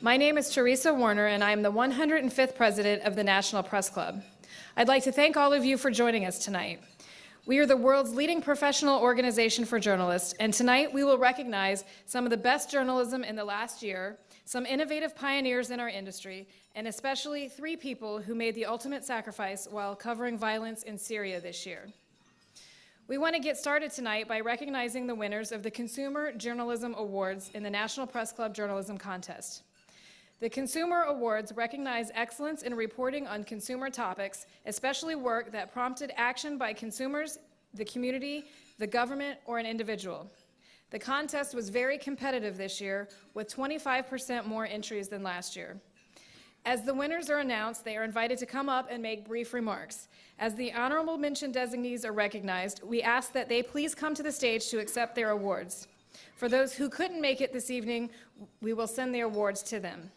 My name is Teresa Warner, and I am the 105th president of the National Press Club. I'd like to thank all of you for joining us tonight. We are the world's leading professional organization for journalists, and tonight we will recognize some of the best journalism in the last year, some innovative pioneers in our industry, and especially 3 people who made the ultimate sacrifice while covering violence in Syria this year. We want to get started tonight by recognizing the winners of the Consumer Journalism Awards in the National Press Club Journalism Contest. The Consumer Awards recognize excellence in reporting on consumer topics, especially work that prompted action by consumers, the community, the government, or an individual. The contest was very competitive this year, with 25% more entries than last year. As the winners are announced, they are invited to come up and make brief remarks. As the honorable mention designees are recognized, we ask that they please come to the stage to accept their awards. For those who couldn't make it this evening, we will send the awards to them.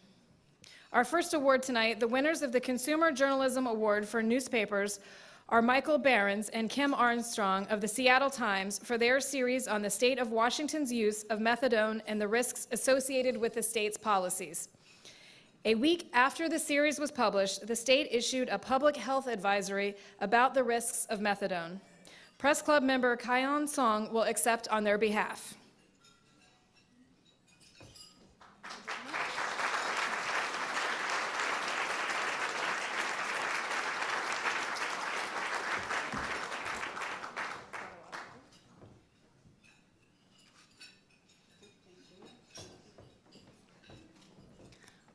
Our first award tonight, the winners of the Consumer Journalism Award for newspapers, are Michael Behrens and Kim Armstrong of the Seattle Times for their series on the state of Washington's use of methadone and the risks associated with the state's policies. A week after the series was published, the state issued a public health advisory about the risks of methadone. Press Club member Kyon Song will accept on their behalf.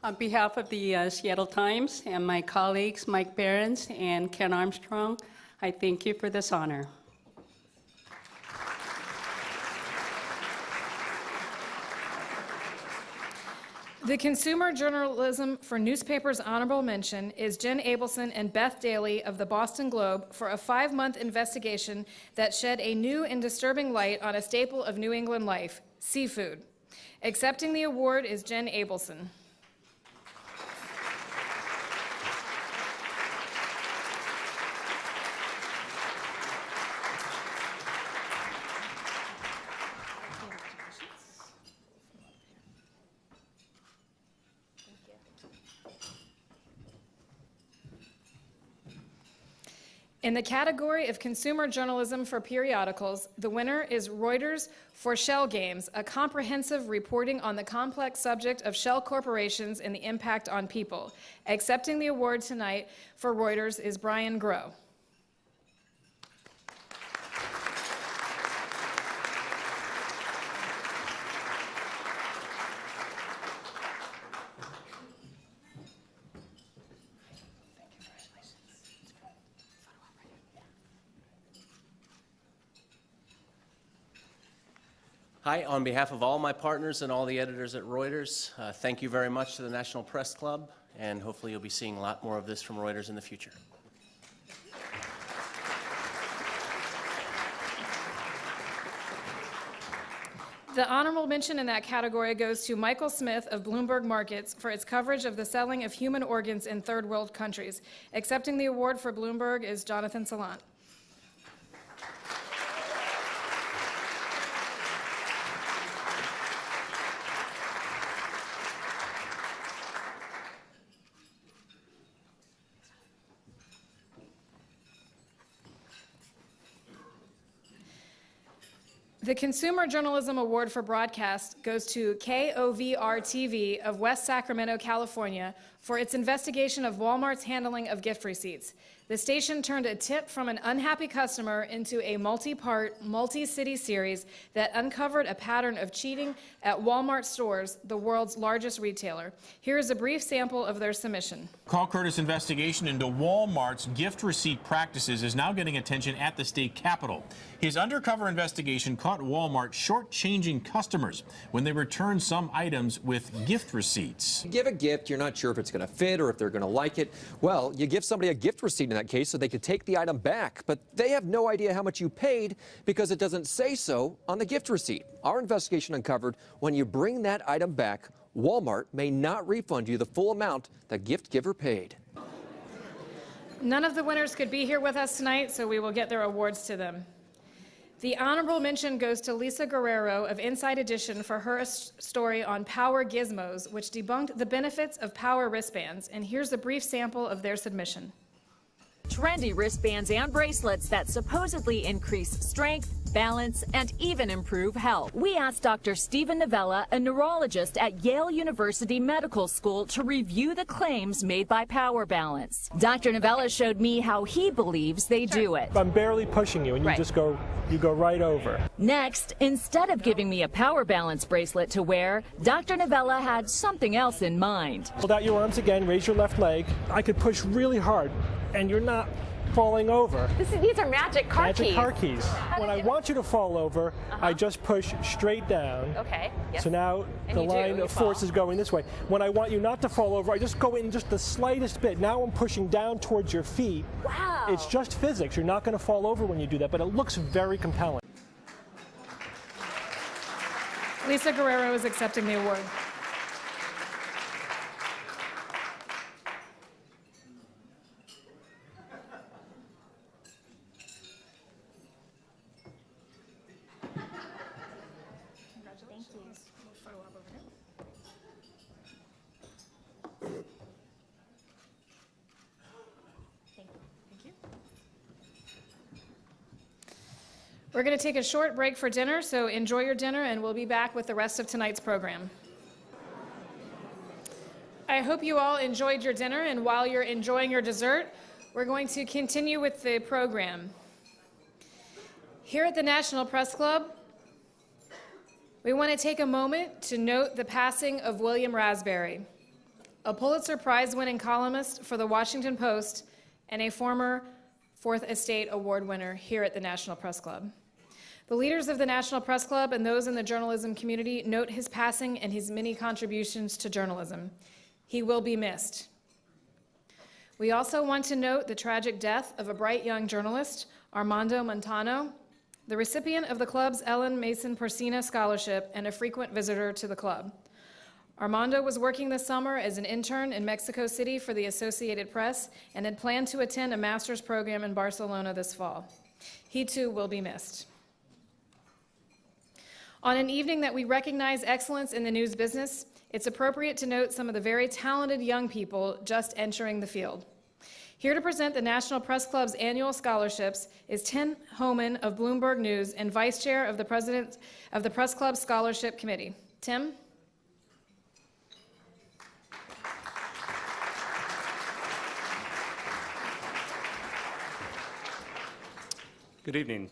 On behalf of the Seattle Times and my colleagues, Mike Behrens and Ken Armstrong, I thank you for this honor. The Consumer Journalism for Newspapers Honorable Mention is Jen Abelson and Beth Daly of the Boston Globe for a 5-month investigation that shed a new and disturbing light on a staple of New England life, seafood. Accepting the award is Jen Abelson. In the category of consumer journalism for periodicals, the winner is Reuters for Shell Games, a comprehensive reporting on the complex subject of shell corporations and the impact on people. Accepting the award tonight for Reuters is Brian Groh. Hi, on behalf of all my partners and all the editors at Reuters, thank you very much to the National Press Club, and hopefully you'll be seeing a lot more of this from Reuters in the future. The honorable mention in that category goes to Michael Smith of Bloomberg Markets for its coverage of the selling of human organs in third world countries. Accepting the award for Bloomberg is Jonathan Salant. The Consumer Journalism Award for Broadcast goes to KOVR-TV of West Sacramento, California, for its investigation of Walmart's handling of gift receipts. The station turned a tip from an unhappy customer into a multi-part, multi-city series that uncovered a pattern of cheating at Walmart stores, the world's largest retailer. Here is a brief sample of their submission. Carl Curtis' investigation into Walmart's gift receipt practices is now getting attention at the state capitol. His undercover investigation caught Walmart shortchanging customers when they returned some items with gift receipts. You give a gift, you're not sure if it's going to fit or if they're going to like it. Well, you give somebody a gift receipt in that case so they could take the item back, but they have no idea how much you paid because it doesn't say so on the gift receipt. Our investigation uncovered when you bring that item back, Walmart may not refund you the full amount the gift giver paid. None of the winners could be here with us tonight, so we will get their awards to them. The honorable mention goes to Lisa Guerrero of Inside Edition for her story on Power Gizmos, which debunked the benefits of Power wristbands. And here's a brief sample of their submission. Trendy wristbands and bracelets that supposedly increase strength, balance, and even improve health. We asked Dr. Stephen Novella, a neurologist at Yale University Medical School, to review the claims made by Power Balance. Dr. Novella showed me how he believes they do it. I'm barely pushing you, and you just go right over. Next, instead of giving me a Power Balance bracelet to wear, Dr. Novella had something else in mind. Hold out your arms again, raise your left leg. I could push really hard, and you're not falling over. These are magic car keys. Magic car keys. When I want you to fall over, I just push straight down. Okay. Yes. So now And the you do, line you of force fall. is going this way. When I want you not to fall over, I just go in just the slightest bit. Now I'm pushing down towards your feet. Wow. It's just physics. You're not going to fall over when you do that, but it looks very compelling. Lisa Guerrero is accepting the award. We're going to take a short break for dinner, so enjoy your dinner, and we'll be back with the rest of tonight's program. I hope you all enjoyed your dinner, and while you're enjoying your dessert, we're going to continue with the program. Here at the National Press Club, we want to take a moment to note the passing of William Raspberry, a Pulitzer Prize-winning columnist for the Washington Post and a former Fourth Estate Award winner here at the National Press Club. The leaders of the National Press Club and those in the journalism community note his passing and his many contributions to journalism. He will be missed. We also want to note the tragic death of a bright young journalist, Armando Montano, the recipient of the club's Ellen Mason Porcina Scholarship and a frequent visitor to the club. Armando was working this summer as an intern in Mexico City for the Associated Press and had planned to attend a master's program in Barcelona this fall. He too will be missed. On an evening that we recognize excellence in the news business, it's appropriate to note some of the very talented young people just entering the field. Here to present the National Press Club's annual scholarships is Tim Homan of Bloomberg News and Vice Chair of the President of the Press Club Scholarship Committee. Tim? Good evening.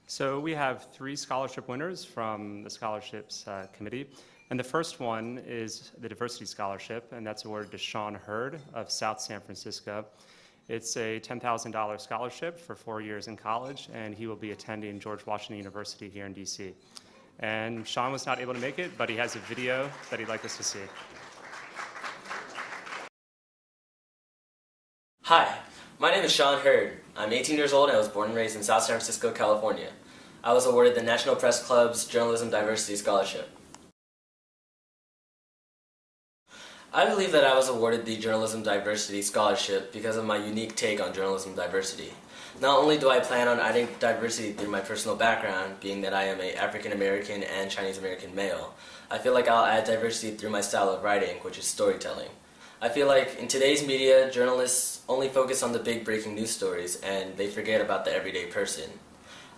So we have 3 scholarship winners from the scholarships committee. And the first one is the Diversity Scholarship, and that's awarded to Sean Hurd of South San Francisco. It's a $10,000 scholarship for 4 years in college, and he will be attending George Washington University here in DC. And Sean was not able to make it, but he has a video that he'd like us to see. Hi, my name is Sean Hurd. I'm 18 years old and I was born and raised in South San Francisco, California. I was awarded the National Press Club's Journalism Diversity Scholarship. I believe that I was awarded the Journalism Diversity Scholarship because of my unique take on journalism diversity. Not only do I plan on adding diversity through my personal background, being that I am an African American and Chinese American male, I feel like I'll add diversity through my style of writing, which is storytelling. I feel like in today's media, journalists only focus on the big breaking news stories and they forget about the everyday person.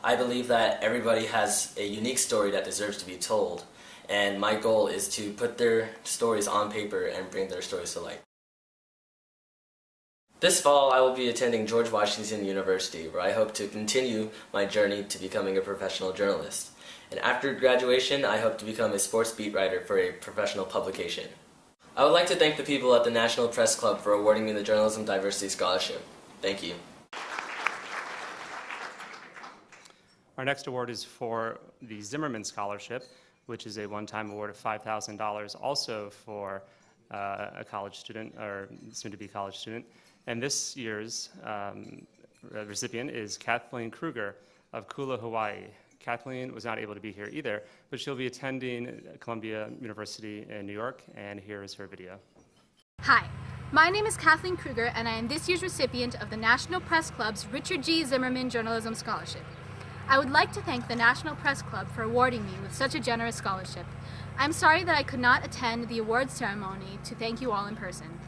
I believe that everybody has a unique story that deserves to be told, and my goal is to put their stories on paper and bring their stories to light. This fall, I will be attending George Washington University, where I hope to continue my journey to becoming a professional journalist. And after graduation, I hope to become a sports beat writer for a professional publication. I would like to thank the people at the National Press Club for awarding me the Journalism Diversity Scholarship. Thank you. Our next award is for the Zimmerman Scholarship, which is a one-time award of $5,000 also for a college student, or soon-to-be college student. And this year's recipient is Kathleen Kruger of Kula, Hawaii. Kathleen was not able to be here either, but she'll be attending Columbia University in New York, and here is her video. Hi, my name is Kathleen Kruger, and I am this year's recipient of the National Press Club's Richard G. Zimmerman Journalism Scholarship. I would like to thank the National Press Club for awarding me with such a generous scholarship. I'm sorry that I could not attend the awards ceremony to thank you all in person.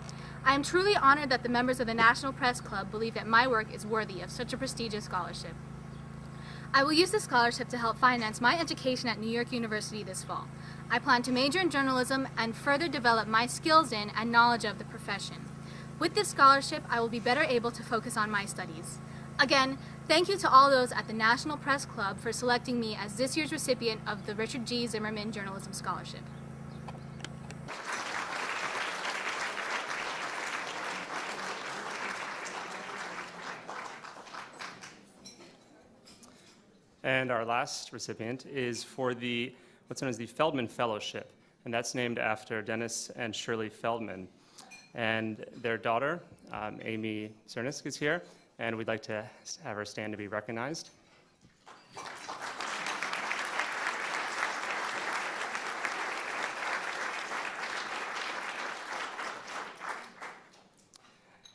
I am truly honored that the members of the National Press Club believe that my work is worthy of such a prestigious scholarship. I will use this scholarship to help finance my education at New York University this fall. I plan to major in journalism and further develop my skills in and knowledge of the profession. With this scholarship, I will be better able to focus on my studies. Again, thank you to all those at the National Press Club for selecting me as this year's recipient of the Richard G. Zimmerman Journalism Scholarship. And our last recipient is for what's known as the Feldman Fellowship, and that's named after Dennis and Shirley Feldman. And their daughter, Amy Cernisk, is here, and we'd like to have her stand to be recognized.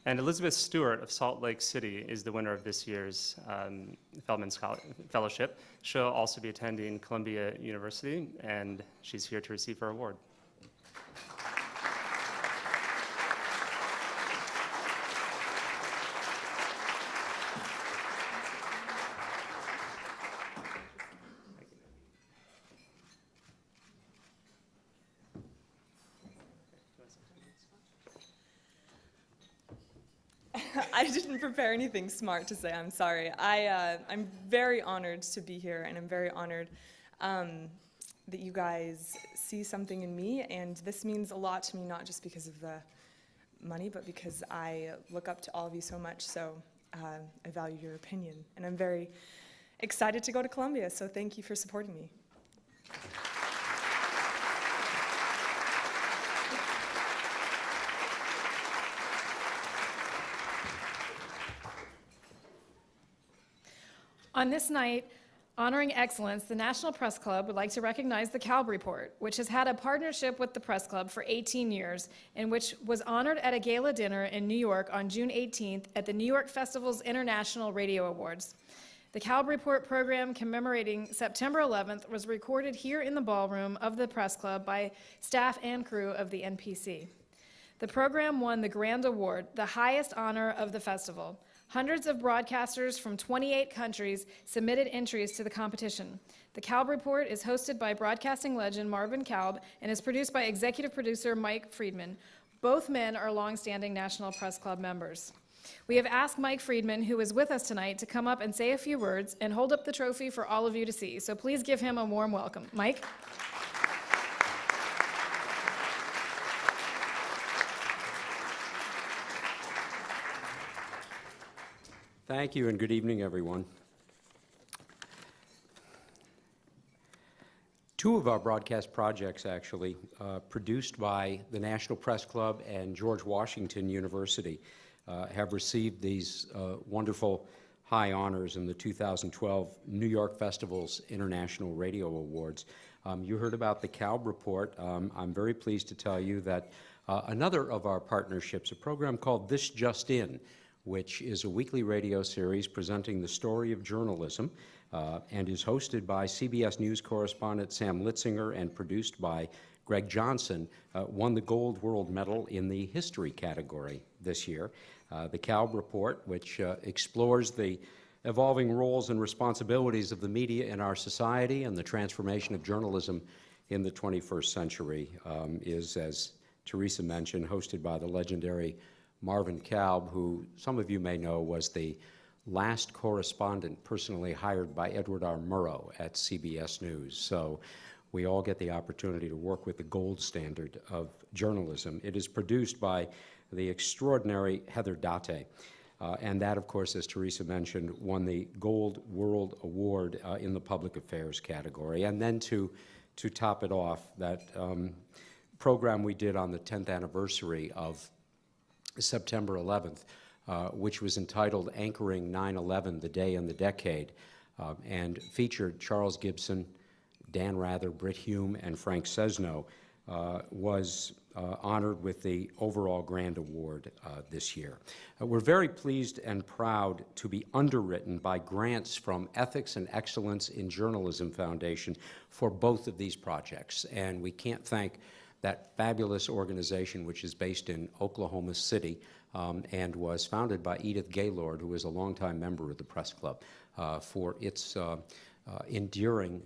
And Elizabeth Stewart of Salt Lake City is the winner of this year's Feldman Fellowship. She'll also be attending Columbia University, and she's here to receive her award. I didn't prepare anything smart to say, I'm sorry. I'm very honored to be here, and I'm very honored that you guys see something in me, and this means a lot to me, not just because of the money, but because I look up to all of you so much, so I value your opinion. And I'm very excited to go to Columbia, so thank you for supporting me. On this night, honoring excellence, the National Press Club would like to recognize the Kalb Report, which has had a partnership with the Press Club for 18 years and which was honored at a gala dinner in New York on June 18th at the New York Festival's International Radio Awards. The Kalb Report program commemorating September 11th was recorded here in the ballroom of the Press Club by staff and crew of the NPC. The program won the Grand Award, the highest honor of the festival. Hundreds of broadcasters from 28 countries submitted entries to the competition. The Kalb Report is hosted by broadcasting legend Marvin Kalb and is produced by executive producer Mike Friedman. Both men are longstanding National Press Club members. We have asked Mike Friedman, who is with us tonight, to come up and say a few words and hold up the trophy for all of you to see. So please give him a warm welcome. Mike? Thank you, and good evening, everyone. Two of our broadcast projects, actually, produced by the National Press Club and George Washington University, have received these wonderful high honors in the 2012 New York Festival's International Radio Awards. You heard about the Kalb Report. I'm very pleased to tell you that another of our partnerships, a program called This Just In, which is a weekly radio series presenting the story of journalism and is hosted by CBS News correspondent Sam Litzinger and produced by Greg Johnson, won the Gold World Medal in the history category this year. The Kalb Report, which explores the evolving roles and responsibilities of the media in our society and the transformation of journalism in the 21st century, is, as Teresa mentioned, hosted by the legendary Marvin Kalb, who some of you may know was the last correspondent personally hired by Edward R. Murrow at CBS News. So we all get the opportunity to work with the gold standard of journalism. It is produced by the extraordinary Heather Date. And that, of course, as Teresa mentioned, won the Gold World Award in the Public Affairs category. And then to top it off, that program we did on the 10th anniversary of September 11th, which was entitled Anchoring 9/11, The Day and the Decade, and featured Charles Gibson, Dan Rather, Britt Hume, and Frank Sesno, was honored with the overall Grand Award this year. We're very pleased and proud to be underwritten by grants from Ethics and Excellence in Journalism Foundation for both of these projects, and we can't thank that fabulous organization, which is based in Oklahoma City and was founded by Edith Gaylord, who is a longtime member of the Press Club, for its enduring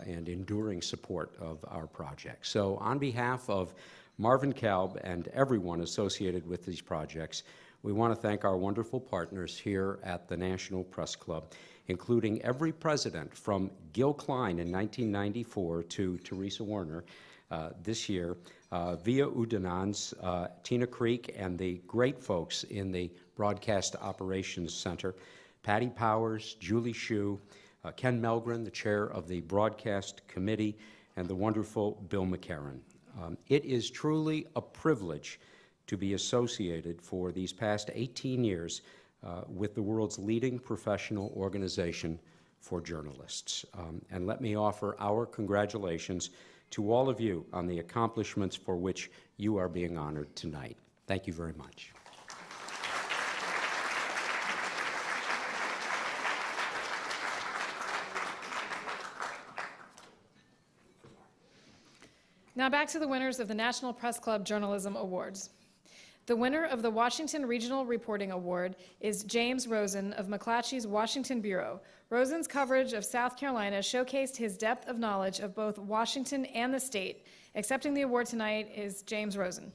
and enduring support of our project. So on behalf of Marvin Kalb and everyone associated with these projects, we want to thank our wonderful partners here at the National Press Club, including every president from Gil Klein in 1994 to Teresa Warner this year, Via Udanans, Tina Creek, and the great folks in the Broadcast Operations Center, Patty Powers, Julie Hsu, Ken Melgren, the chair of the Broadcast Committee, and the wonderful Bill McCarran. It is truly a privilege to be associated for these past 18 years with the world's leading professional organization for journalists. And let me offer our congratulations to all of you on the accomplishments for which you are being honored tonight. Thank you very much. Now back to the winners of the National Press Club Journalism Awards. The winner of the Washington Regional Reporting Award is James Rosen of McClatchy's Washington Bureau. Rosen's coverage of South Carolina showcased his depth of knowledge of both Washington and the state. Accepting the award tonight is James Rosen.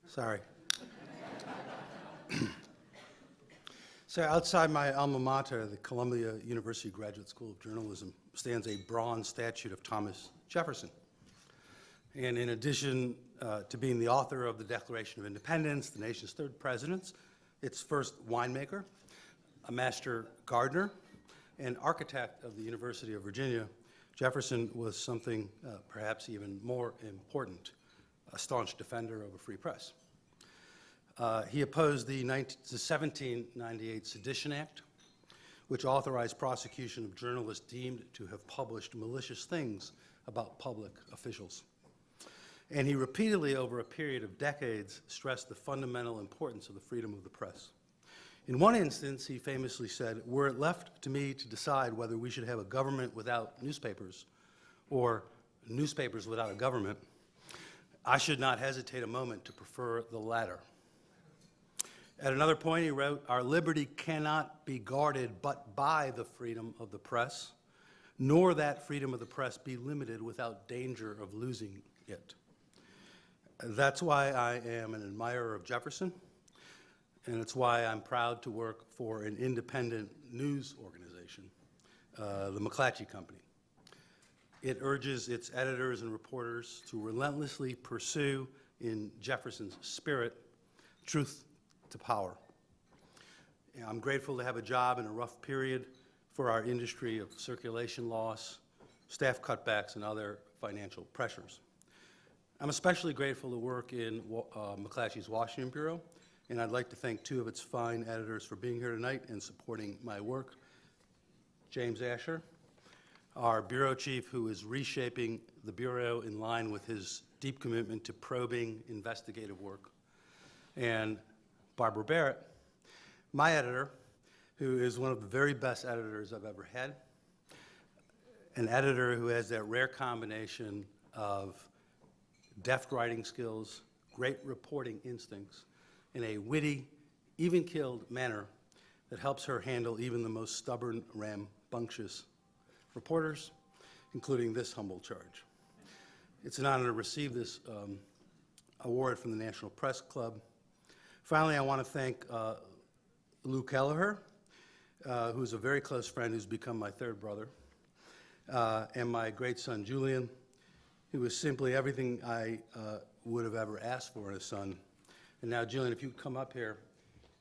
Sorry. So outside my alma mater, the Columbia University Graduate School of Journalism, stands a bronze statue of Thomas Jefferson. And in addition to being the author of the Declaration of Independence, the nation's third president, its first winemaker, a master gardener, and architect of the University of Virginia, Jefferson was something perhaps even more important, a staunch defender of a free press. He opposed the 1798 Sedition Act, which authorized prosecution of journalists deemed to have published malicious things about public officials. And he repeatedly, over a period of decades, stressed the fundamental importance of the freedom of the press. In one instance, he famously said, "Were it left to me to decide whether we should have a government without newspapers or newspapers without a government, I should not hesitate a moment to prefer the latter." At another point, he wrote, "Our liberty cannot be guarded but by the freedom of the press, nor that freedom of the press be limited without danger of losing it." That's why I am an admirer of Jefferson, and it's why I'm proud to work for an independent news organization, the McClatchy Company. It urges its editors and reporters to relentlessly pursue, in Jefferson's spirit, truth to power. I'm grateful to have a job in a rough period for our industry of circulation loss, staff cutbacks, and other financial pressures. I'm especially grateful to work in McClatchy's Washington Bureau, and I'd like to thank two of its fine editors for being here tonight and supporting my work. James Asher, our bureau chief, who is reshaping the bureau in line with his deep commitment to probing investigative work, and Barbara Barrett, my editor, who is one of the very best editors I've ever had, an editor who has that rare combination of deft writing skills, great reporting instincts, in a witty, even-keeled manner that helps her handle even the most stubborn, rambunctious reporters, including this humble charge. It's an honor to receive this award from the National Press Club. Finally, I want to thank Lou Kelleher, who's a very close friend who's become my third brother, and my great son, Julian, who was simply everything I would have ever asked for in a son. And now, Julian, if you would come up here,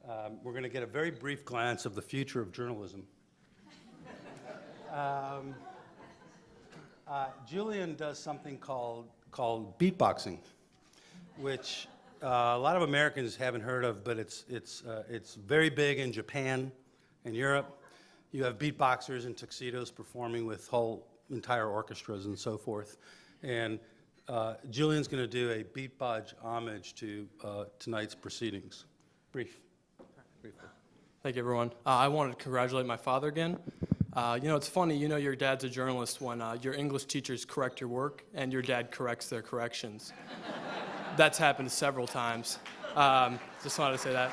We're going to get a very brief glance of the future of journalism. Julian does something called beatboxing, which a lot of Americans haven't heard of, but it's very big in Japan and Europe. You have beatboxers in tuxedos performing with whole entire orchestras and so forth. And Julian's going to do a beatbox homage to tonight's proceedings. Briefly. Thank you, everyone. I wanted to congratulate my father again. It's funny, your dad's a journalist when your English teachers correct your work and your dad corrects their corrections. That's happened several times. Just wanted to say that.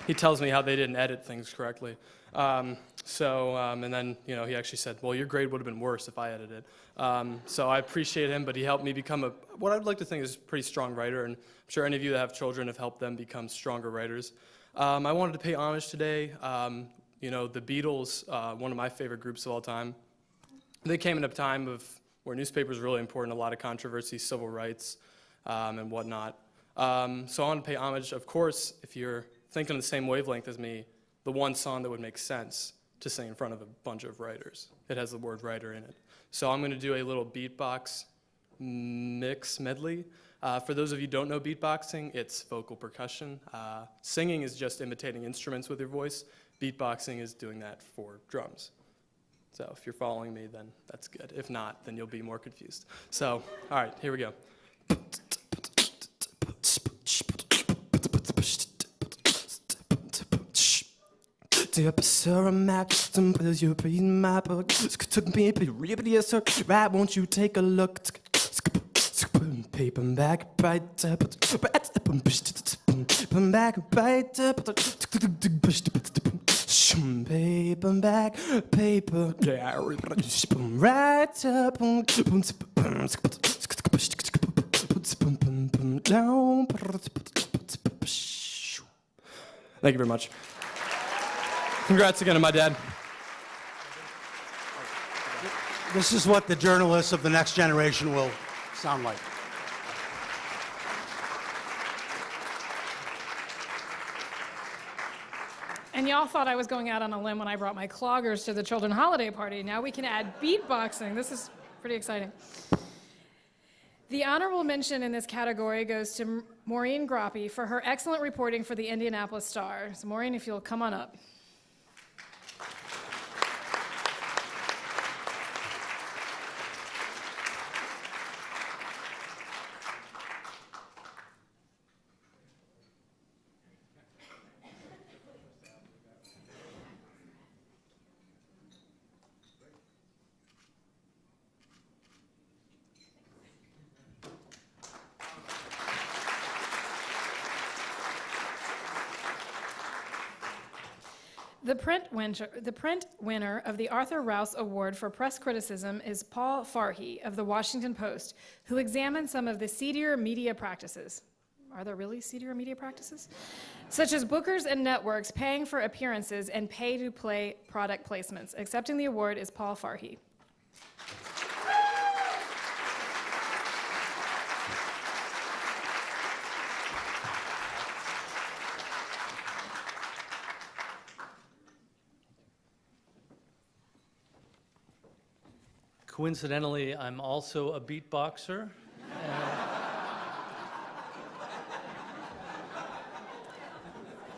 He tells me how they didn't edit things correctly. And then, he actually said, well, your grade would have been worse if I edited. So I appreciate him, but he helped me become what I'd like to think is a pretty strong writer, and I'm sure any of you that have children have helped them become stronger writers. I wanted to pay homage today. The Beatles, one of my favorite groups of all time, they came in a time where newspapers were really important, a lot of controversy, civil rights, and whatnot. So I want to pay homage, of course, if you're thinking on the same wavelength as me, the one song that would make sense to sing in front of a bunch of writers. It has the word writer in it. So I'm going to do a little beatbox mix medley. For those of you who don't know beatboxing, it's vocal percussion. Singing is just imitating instruments with your voice. Beatboxing is doing that for drums. So if you're following me, then that's good. If not, then you'll be more confused. So, all right, here we go. Right, won't you take a look? Paper back right up, back right up, paper back, paper right up, down. Thank you very much. Congrats again to my dad. This is what the journalists of the next generation will sound like. And y'all thought I was going out on a limb when I brought my cloggers to the children holiday party. Now we can add beatboxing. This is pretty exciting. The honorable mention in this category goes to Maureen Groppe for her excellent reporting for the Indianapolis Star. So Maureen, if you'll come on up. The print winner of the Arthur Rouse Award for Press Criticism is Paul Farhi of the Washington Post, who examined some of the seedier media practices. Are there really seedier media practices? Such as bookers and networks paying for appearances and pay-to-play product placements. Accepting the award is Paul Farhi. Coincidentally, I'm also a beatboxer.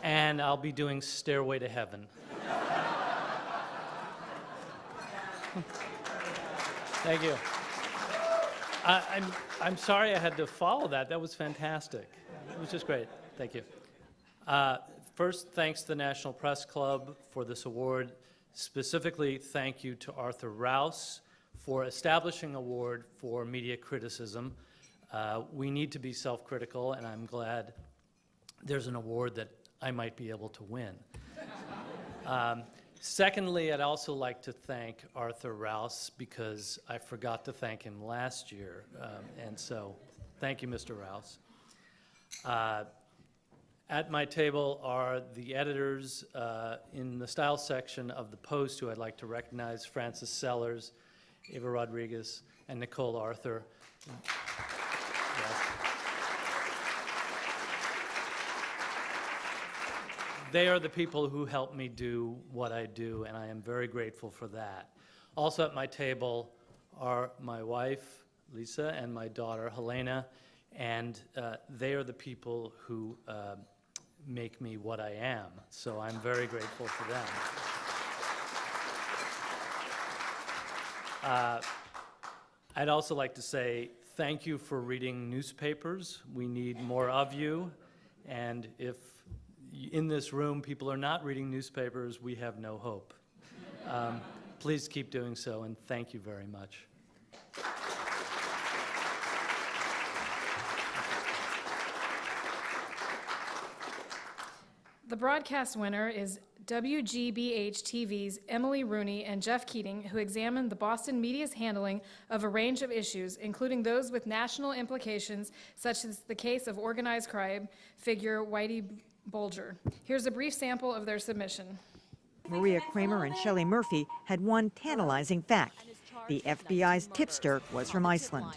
And I'll be doing Stairway to Heaven. Thank you. I'm sorry I had to follow that. That was fantastic. It was just great. Thank you. First, thanks to the National Press Club for this award. Specifically, thank you to Arthur Rouse for establishing an award for media criticism. We need to be self-critical, and I'm glad there's an award that I might be able to win. Secondly, I'd also like to thank Arthur Rouse because I forgot to thank him last year, and so thank you, Mr. Rouse. At my table are the editors in the style section of the Post, who I'd like to recognize: Francis Sellers, Eva Rodriguez, and Nicole Arthur. Yes. they are the people who help me do what I do, and I am very grateful for that. Also at my table are my wife, Lisa, and my daughter, Helena, and they are the people who make me what I am. So I'm very grateful for them. I'd also like to say thank you for reading newspapers. We need more of you, and if in this room people are not reading newspapers, we have no hope. Please keep doing so, and thank you very much. The broadcast winner is WGBH-TV's Emily Rooney and Jeff Keating, who examined the Boston media's handling of a range of issues, including those with national implications, such as the case of organized crime figure Whitey Bulger. Here's a brief sample of their submission. Maria Kramer and Shelley Murphy had one tantalizing fact. The FBI's tipster was from Iceland.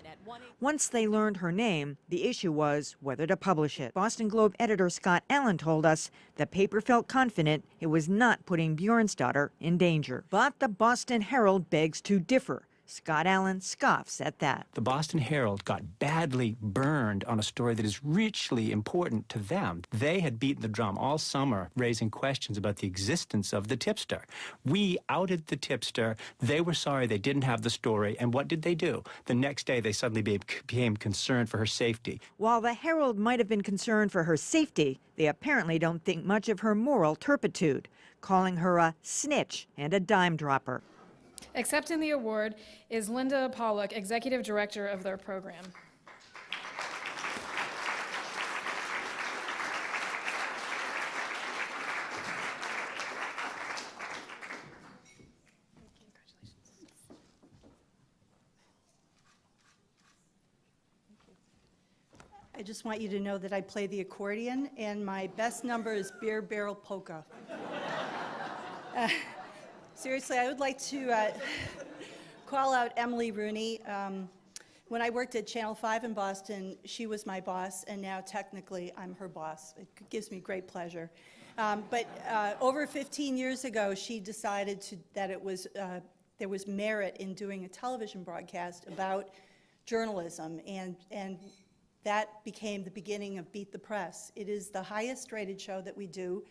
Once they learned her name, the issue was whether to publish it. Boston Globe editor Scott Allen told us the paper felt confident it was not putting Bjornsdottir in danger. But the Boston Herald begs to differ. Scott Allen scoffs at that. The Boston Herald got badly burned on a story that is richly important to them. They had beaten the drum all summer, raising questions about the existence of the tipster. We outed the tipster. They were sorry they didn't have the story. And what did they do? The next day, they suddenly became concerned for her safety. While the Herald might have been concerned for her safety, they apparently don't think much of her moral turpitude, calling her a snitch and a dime dropper. Accepting the award is Linda Pollock, Executive Director of their program. I just want you to know that I play the accordion, and my best number is Beer Barrel Polka. Seriously, I would like to call out Emily Rooney. When I worked at Channel 5 in Boston, she was my boss, and now technically I'm her boss. It gives me great pleasure. But over 15 years ago, she decided that there was merit in doing a television broadcast about journalism, and that became the beginning of Beat the Press. It is the highest rated show that we do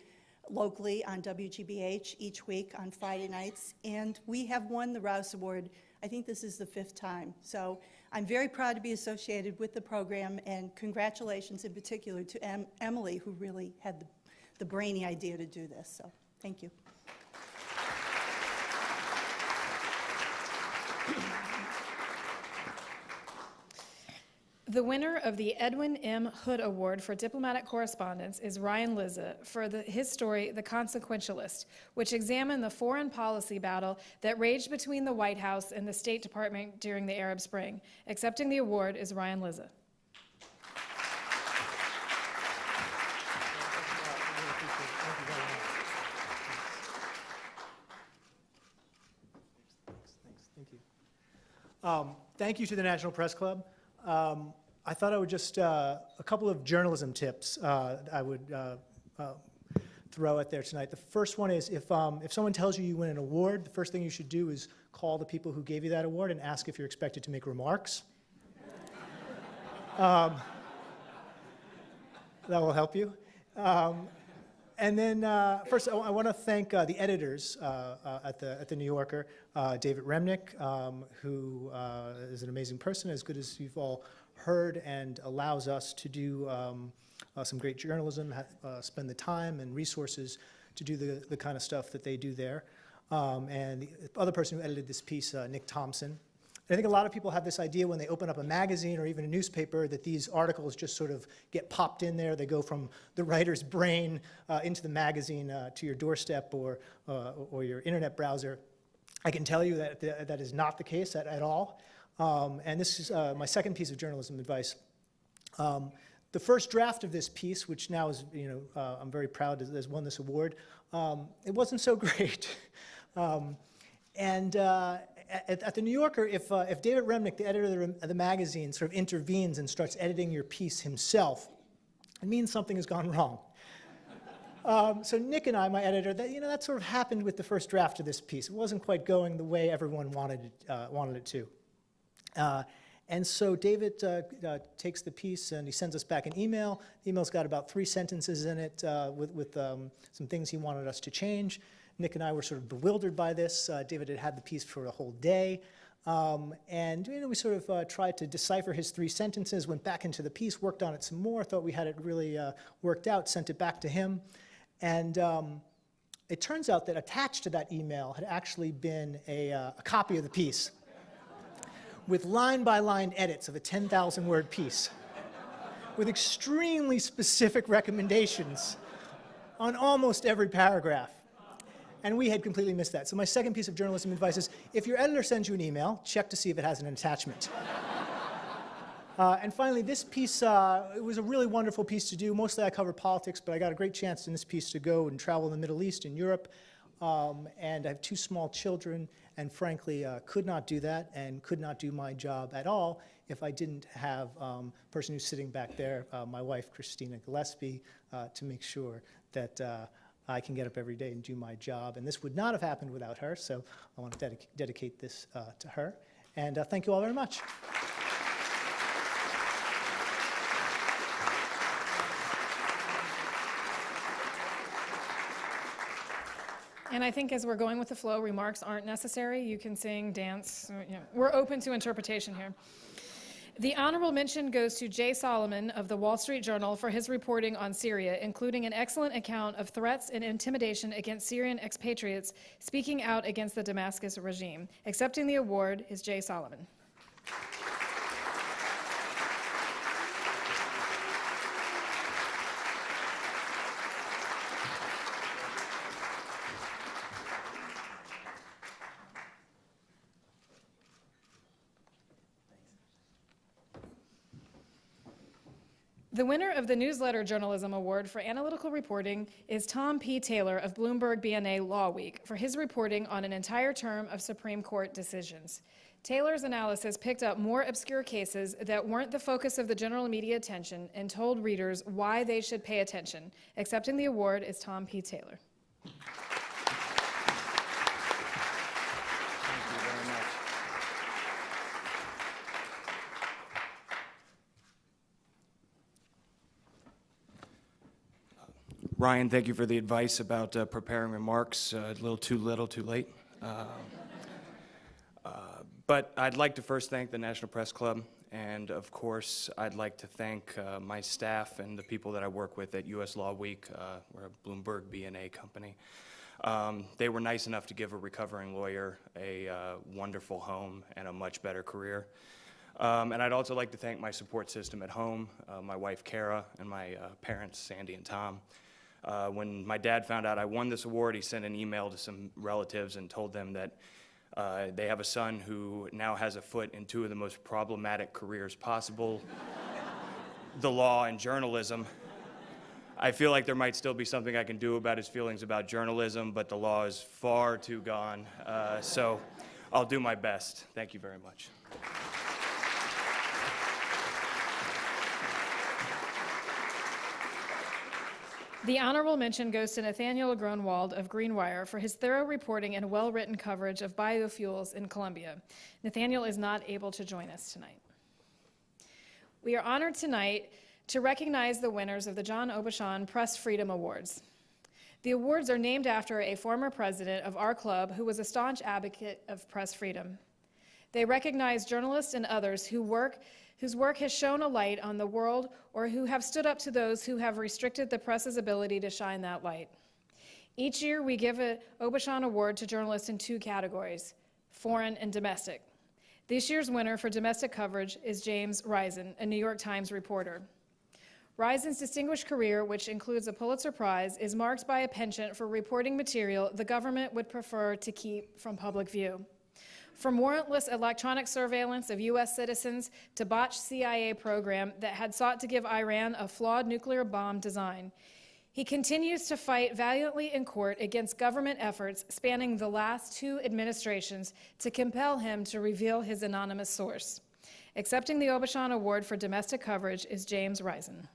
locally on WGBH each week on Friday nights, and we have won the Rouse Award. I think this is the 5th time. So I'm very proud to be associated with the program, and congratulations in particular to Emily, who really had the brainy idea to do this. So thank you. The winner of the Edwin M. Hood Award for Diplomatic Correspondence is Ryan Lizza for his story, The Consequentialist, which examined the foreign policy battle that raged between the White House and the State Department during the Arab Spring. Accepting the award is Ryan Lizza. Thank you to the National Press Club. I thought I would just, a couple of journalism tips I would throw out there tonight. The first one is if someone tells you you win an award, the first thing you should do is call the people who gave you that award and ask if you're expected to make remarks. That will help you. And then first, I want to thank the editors at the New Yorker, David Remnick, who is an amazing person, as good as you've all heard, and allows us to do some great journalism, spend the time and resources to do the kind of stuff that they do there. And the other person who edited this piece, Nick Thompson. I think a lot of people have this idea when they open up a magazine or even a newspaper that these articles just sort of get popped in there. They go from the writer's brain into the magazine to your doorstep or your internet browser. I can tell you that that is not the case at all. And this is my second piece of journalism advice. The first draft of this piece, which now is, I'm very proud has won this award, it wasn't so great. At the New Yorker, if David Remnick, the editor of the magazine, sort of intervenes and starts editing your piece himself, it means something has gone wrong. So Nick and I, my editor, that sort of happened with the first draft of this piece. It wasn't quite going the way everyone wanted it to. And so David takes the piece and he sends us back an email. The email's got about 3 sentences in it with some things he wanted us to change. Nick and I were sort of bewildered by this. David had the piece for a whole day. And we sort of tried to decipher his 3 sentences, went back into the piece, worked on it some more, thought we had it really worked out, sent it back to him. And it turns out that attached to that email had actually been a copy of the piece with line-by-line edits of a 10,000-word piece with extremely specific recommendations on almost every paragraph. And we had completely missed that. So my second piece of journalism advice is, if your editor sends you an email, check to see if it has an attachment. And finally, this piece, it was a really wonderful piece to do. Mostly I cover politics, but I got a great chance in this piece to go and travel in the Middle East and Europe. And I have 2 small children, and frankly, could not do that and could not do my job at all if I didn't have a person who's sitting back there, my wife, Christina Gillespie, to make sure that I can get up every day and do my job. And this would not have happened without her, so I want to dedicate this to her. And thank you all very much. And I think as we're going with the flow, remarks aren't necessary. You can sing, dance. We're open to interpretation here. The honorable mention goes to Jay Solomon of the Wall Street Journal for his reporting on Syria, including an excellent account of threats and intimidation against Syrian expatriates speaking out against the Damascus regime. Accepting the award is Jay Solomon. The winner of the Newsletter Journalism Award for analytical reporting is Tom P. Taylor of Bloomberg BNA Law Week for his reporting on an entire term of Supreme Court decisions. Taylor's analysis picked up more obscure cases that weren't the focus of the general media attention and told readers why they should pay attention. Accepting the award is Tom P. Taylor. Ryan, thank you for the advice about preparing remarks. A little too little, too late. But I'd like to first thank the National Press Club, and of course, I'd like to thank my staff and the people that I work with at U.S. Law Week. We're a Bloomberg BNA company. They were nice enough to give a recovering lawyer a wonderful home and a much better career. And I'd also like to thank my support system at home, my wife, Kara, and my parents, Sandy and Tom. When my dad found out I won this award, he sent an email to some relatives and told them that they have a son who now has a foot in 2 of the most problematic careers possible, the law and journalism. I feel like there might still be something I can do about his feelings about journalism, but the law is far too gone. So I'll do my best. Thank you very much. The honorable mention goes to Nathaniel Gronwald of Greenwire for his thorough reporting and well-written coverage of biofuels in Colombia. Nathaniel is not able to join us tonight. We are honored tonight to recognize the winners of the John Aubuchon Press Freedom Awards. The awards are named after a former president of our club who was a staunch advocate of press freedom. They recognize journalists and others whose work has shone a light on the world or who have stood up to those who have restricted the press's ability to shine that light. Each year, we give an Aubuchon Award to journalists in 2 categories, foreign and domestic. This year's winner for domestic coverage is James Risen, a New York Times reporter. Risen's distinguished career, which includes a Pulitzer Prize, is marked by a penchant for reporting material the government would prefer to keep from public view. From warrantless electronic surveillance of U.S. citizens to botched CIA program that had sought to give Iran a flawed nuclear bomb design, he continues to fight valiantly in court against government efforts spanning the last 2 administrations to compel him to reveal his anonymous source. Accepting the Aubuchon Award for domestic coverage is James Risen.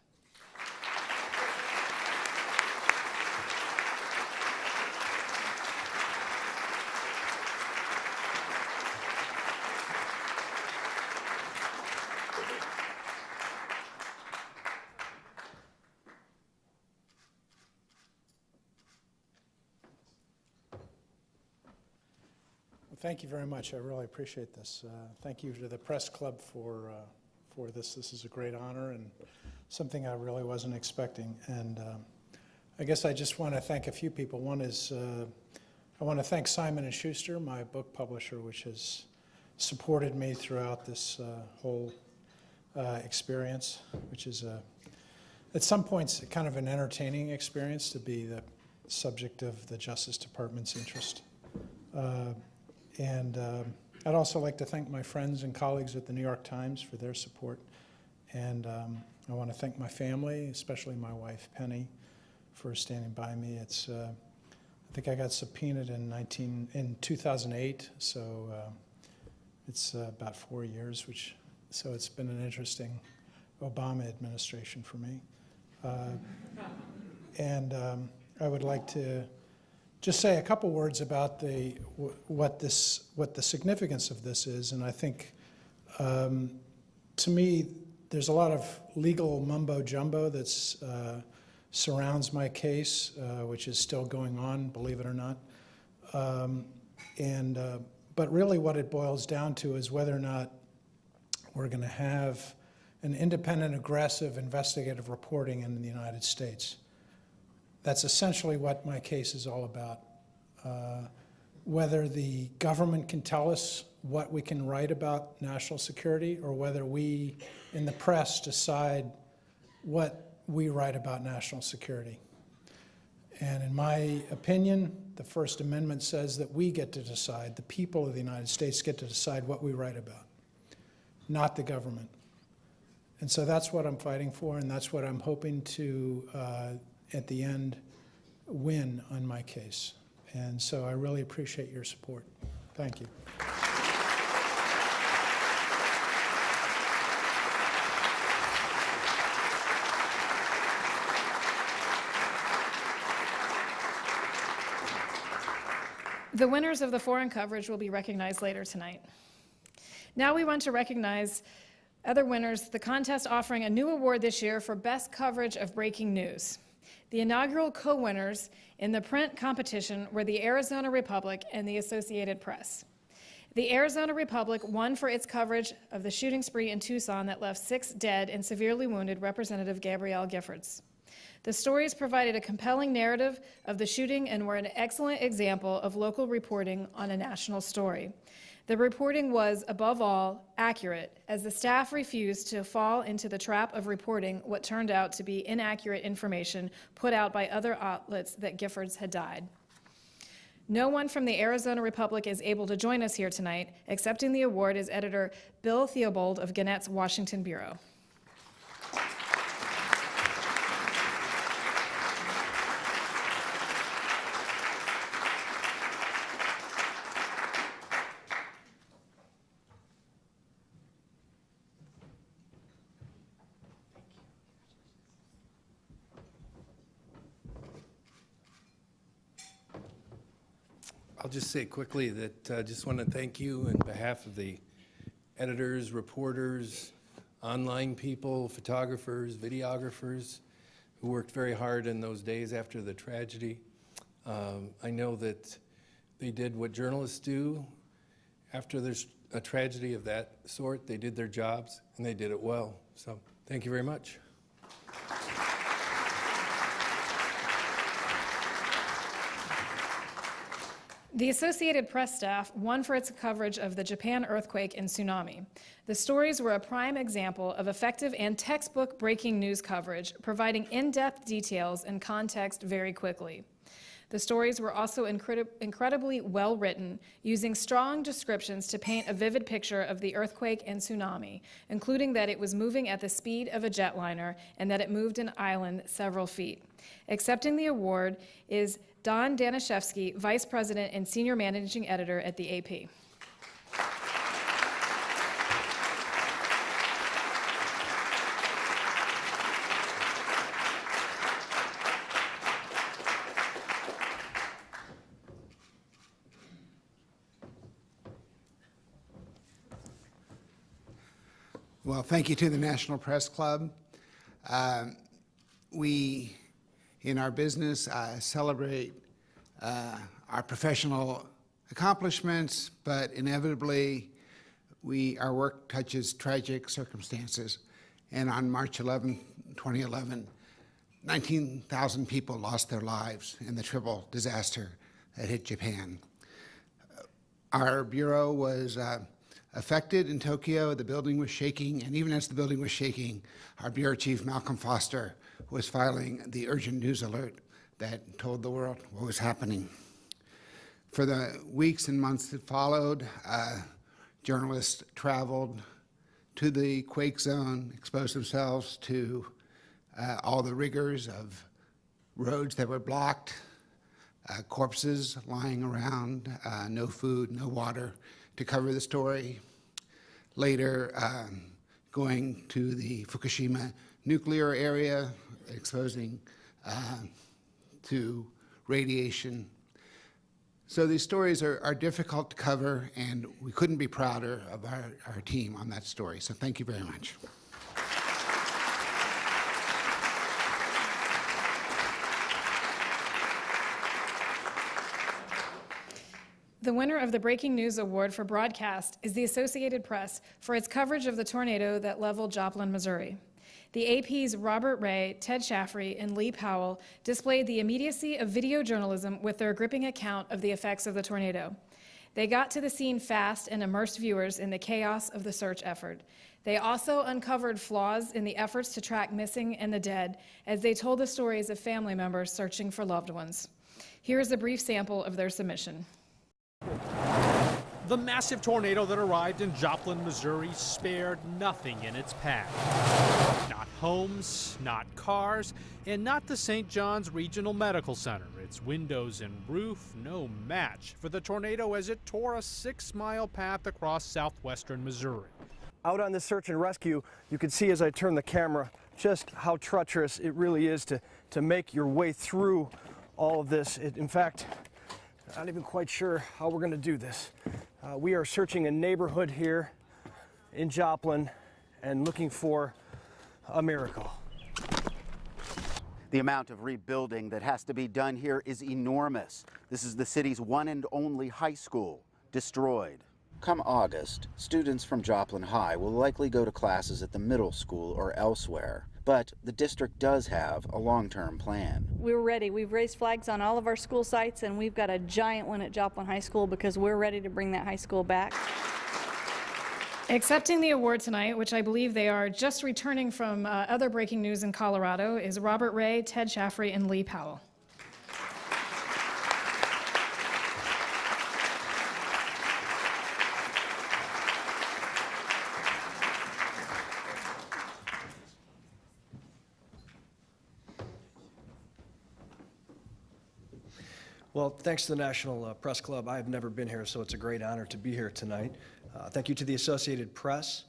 Thank you very much. I really appreciate this. Thank you to the Press Club for this. This is a great honor and something I really wasn't expecting. And I guess I just want to thank a few people. One is I want to thank Simon & Schuster, my book publisher, which has supported me throughout this whole experience, which is at some points kind of an entertaining experience to be the subject of the Justice Department's interest. I'd also like to thank my friends and colleagues at the New York Times for their support. And I want to thank my family, especially my wife, Penny, for standing by me. It's, I think I got subpoenaed in 2008, so it's about 4 years, so it's been an interesting Obama administration for me. I would like to just say a couple words about what the significance of this is, and I think to me there's a lot of legal mumbo jumbo that surrounds my case, which is still going on, believe it or not. But really what it boils down to is whether or not we're going to have an independent, aggressive, investigative reporting in the United States. That's essentially what my case is all about. Whether the government can tell us what we can write about national security, or whether we in the press decide what we write about national security. And in my opinion, the First Amendment says that we get to decide, the people of the United States get to decide what we write about, not the government. And so that's what I'm fighting for, and that's what I'm hoping to, at the end, win on my case. And so I really appreciate your support. Thank you. The winners of the foreign coverage will be recognized later tonight. Now we want to recognize other winners, the contest offering a new award this year for Best Coverage of Breaking News. The inaugural co-winners in the print competition were the Arizona Republic and the Associated Press. The Arizona Republic won for its coverage of the shooting spree in Tucson that left 6 dead and severely wounded Representative Gabrielle Giffords. The stories provided a compelling narrative of the shooting and were an excellent example of local reporting on a national story. The reporting was, above all, accurate, as the staff refused to fall into the trap of reporting what turned out to be inaccurate information put out by other outlets that Giffords had died. No one from the Arizona Republic is able to join us here tonight. Accepting the award is editor Bill Theobald of Gannett's Washington Bureau. I'll just say quickly that I just want to thank you on behalf of the editors, reporters, online people, photographers, videographers who worked very hard in those days after the tragedy. I know that they did what journalists do after there's a tragedy of that sort. They did their jobs and they did it well. So thank you very much. The Associated Press staff won for its coverage of the Japan earthquake and tsunami. The stories were a prime example of effective and textbook breaking news coverage, providing in-depth details and context very quickly. The stories were also incredibly well written, using strong descriptions to paint a vivid picture of the earthquake and tsunami, including that it was moving at the speed of a jetliner and that it moved an island several feet. Accepting the award is Don Danishevsky, Vice President and Senior Managing Editor at the AP. Well, thank you to the National Press Club. We, in our business, celebrate our professional accomplishments, but inevitably our work touches tragic circumstances. And on March 11, 2011, 19,000 people lost their lives in the triple disaster that hit Japan. Our bureau was affected in Tokyo. The building was shaking, and even as the building was shaking, our bureau chief, Malcolm Foster, was filing the urgent news alert that told the world what was happening. For the weeks and months that followed, journalists traveled to the quake zone, exposed themselves to all the rigors of roads that were blocked, corpses lying around, no food, no water to cover the story. Later, going to the Fukushima nuclear area, exposing to radiation. So these stories are difficult to cover, and we couldn't be prouder of our team on that story. So thank you very much. The winner of the Breaking News Award for Broadcast is the Associated Press for its coverage of the tornado that leveled Joplin, Missouri. The AP's Robert Ray, Ted Shaffrey, and Lee Powell displayed the immediacy of video journalism with their gripping account of the effects of the tornado. They got to the scene fast and immersed viewers in the chaos of the search effort. They also uncovered flaws in the efforts to track missing and the dead as they told the stories of family members searching for loved ones. Here is a brief sample of their submission. The massive tornado that arrived in Joplin, Missouri spared nothing in its path. Not homes, not cars, and not the St. John's Regional Medical Center. Its windows and roof no match for the tornado as it tore a 6-mile path across southwestern Missouri. Out on the search and rescue, you can see as I turn the camera just how treacherous it really is to make your way through all of this. In fact, I'm not even quite sure how we're going to do this. We are searching a neighborhood here in Joplin and looking for a miracle. The amount of rebuilding that has to be done here is enormous. This is the city's one and only high school, destroyed. Come August, students from Joplin High will likely go to classes at the middle school or elsewhere. But the district does have a long-term plan. We're ready. We've raised flags on all of our school sites, and we've got a giant one at Joplin High School because we're ready to bring that high school back. Accepting the award tonight, which I believe they are just returning from other breaking news in Colorado, is Robert Ray, Ted Shaffrey, and Lee Powell. Well, thanks to the National Press Club. I have never been here, so it's a great honor to be here tonight. Thank you to the Associated Press,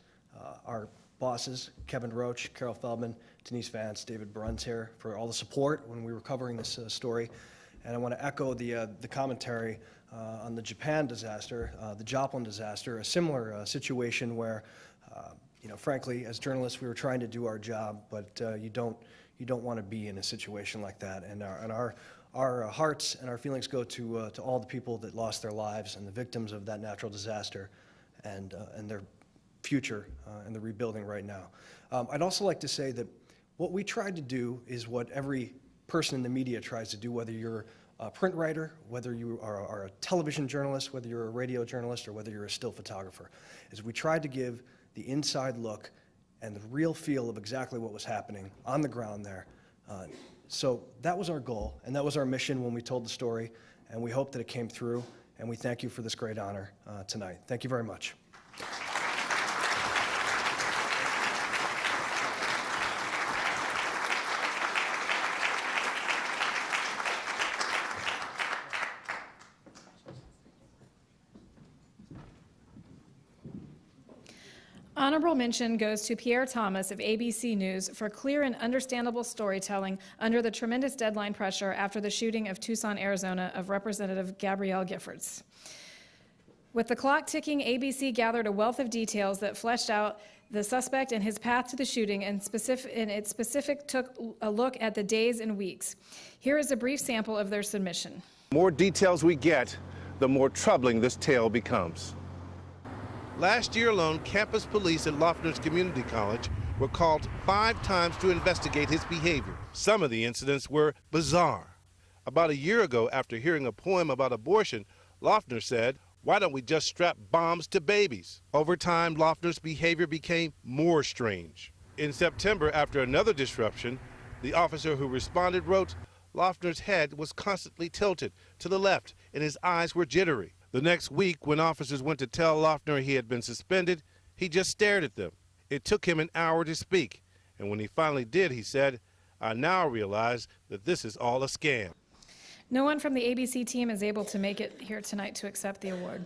our bosses, Kevin Roach, Carol Feldman, Denise Vance, David Bruns here, for all the support when we were covering this story. And I want to echo the commentary on the Japan disaster, the Joplin disaster, a similar situation where, frankly, as journalists, we were trying to do our job, but you don't want to be in a situation like that. And our hearts and our feelings go to all the people that lost their lives and the victims of that natural disaster and their future and the rebuilding right now. I'd also like to say that what we tried to do is what every person in the media tries to do, whether you're a print writer, whether you are a television journalist, whether you're a radio journalist, or whether you're a still photographer, is we tried to give the inside look and the real feel of exactly what was happening on the ground there. So that was our goal, and that was our mission when we told the story, and we hope that it came through, and we thank you for this great honor tonight. Thank you very much. Honorable mention goes to Pierre Thomas of ABC News for clear and understandable storytelling under the tremendous deadline pressure after the shooting of Tucson, Arizona of Representative Gabrielle Giffords. With the clock ticking, ABC gathered a wealth of details that fleshed out the suspect and his path to the shooting, and it specific took a look at the days and weeks. Here is a brief sample of their submission. More details we get, the more troubling this tale becomes. Last year alone, campus police at Loeffner's Community College were called 5 times to investigate his behavior. Some of the incidents were bizarre. About a year ago, after hearing a poem about abortion, Loeffner said, "Why don't we just strap bombs to babies?" Over time, Loeffner's behavior became more strange. In September, after another disruption, the officer who responded wrote, "Loeffner's head was constantly tilted to the left and his eyes were jittery." The next week, when officers went to tell Loeffner he had been suspended, he just stared at them. It took him an hour to speak, and when he finally did, he said, "I now realize that this is all a scam." No one from the ABC team is able to make it here tonight to accept the award.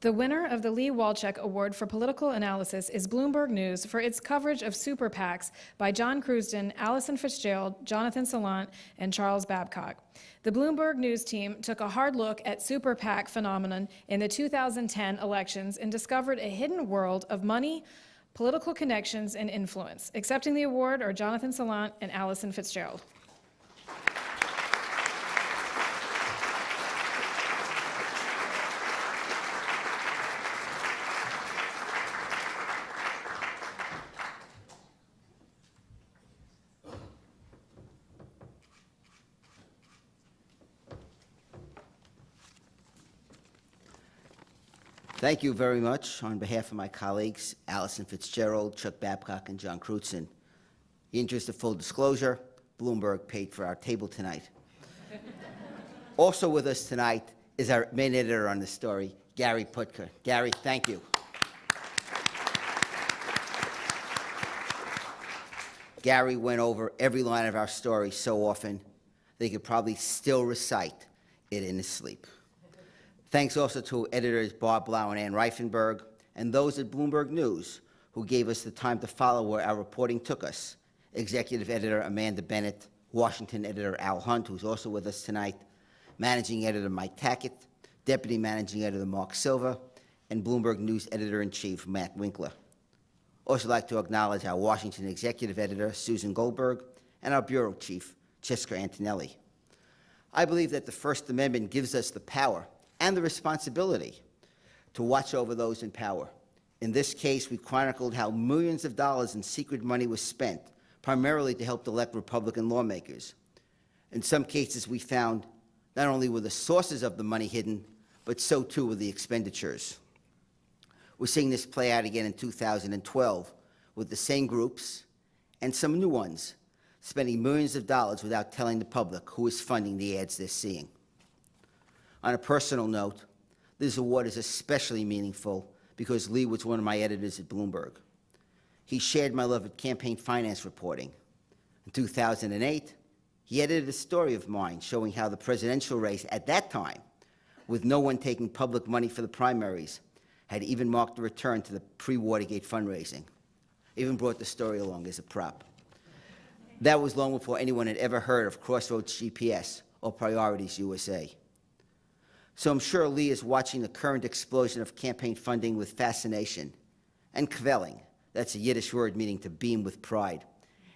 The winner of the Lee Walczak Award for Political Analysis is Bloomberg News for its coverage of super PACs by John Crewston, Allison Fitzgerald, Jonathan Salant, and Charles Babcock. The Bloomberg News team took a hard look at super PAC phenomenon in the 2010 elections and discovered a hidden world of money, political connections, and influence. Accepting the award are Jonathan Salant and Allison Fitzgerald. Thank you very much on behalf of my colleagues, Allison Fitzgerald, Chuck Babcock, and John Crewston. In the interest of full disclosure, Bloomberg paid for our table tonight. Also with us tonight is our main editor on the story, Gary Putka. Gary, thank you. Gary went over every line of our story so often that he could probably still recite it in his sleep. Thanks also to editors Bob Blau and Ann Reifenberg, and those at Bloomberg News who gave us the time to follow where our reporting took us. Executive editor Amanda Bennett, Washington editor Al Hunt, who's also with us tonight, managing editor Mike Tackett, deputy managing editor Mark Silva, and Bloomberg News editor-in-chief Matt Winkler. Also like to acknowledge our Washington executive editor Susan Goldberg and our bureau chief Cesca Antonelli. I believe that the First Amendment gives us the power and the responsibility to watch over those in power. In this case, we chronicled how millions of dollars in secret money was spent, primarily to help elect Republican lawmakers. In some cases, we found not only were the sources of the money hidden, but so too were the expenditures. We're seeing this play out again in 2012 with the same groups and some new ones spending millions of dollars without telling the public who is funding the ads they're seeing. On a personal note, this award is especially meaningful because Lee was one of my editors at Bloomberg. He shared my love of campaign finance reporting. In 2008, he edited a story of mine showing how the presidential race at that time, with no one taking public money for the primaries, had even marked a return to the pre-Watergate fundraising. Even brought the story along as a prop. That was long before anyone had ever heard of Crossroads GPS or Priorities USA. So I'm sure Lee is watching the current explosion of campaign funding with fascination and kvelling, that's a Yiddish word meaning to beam with pride,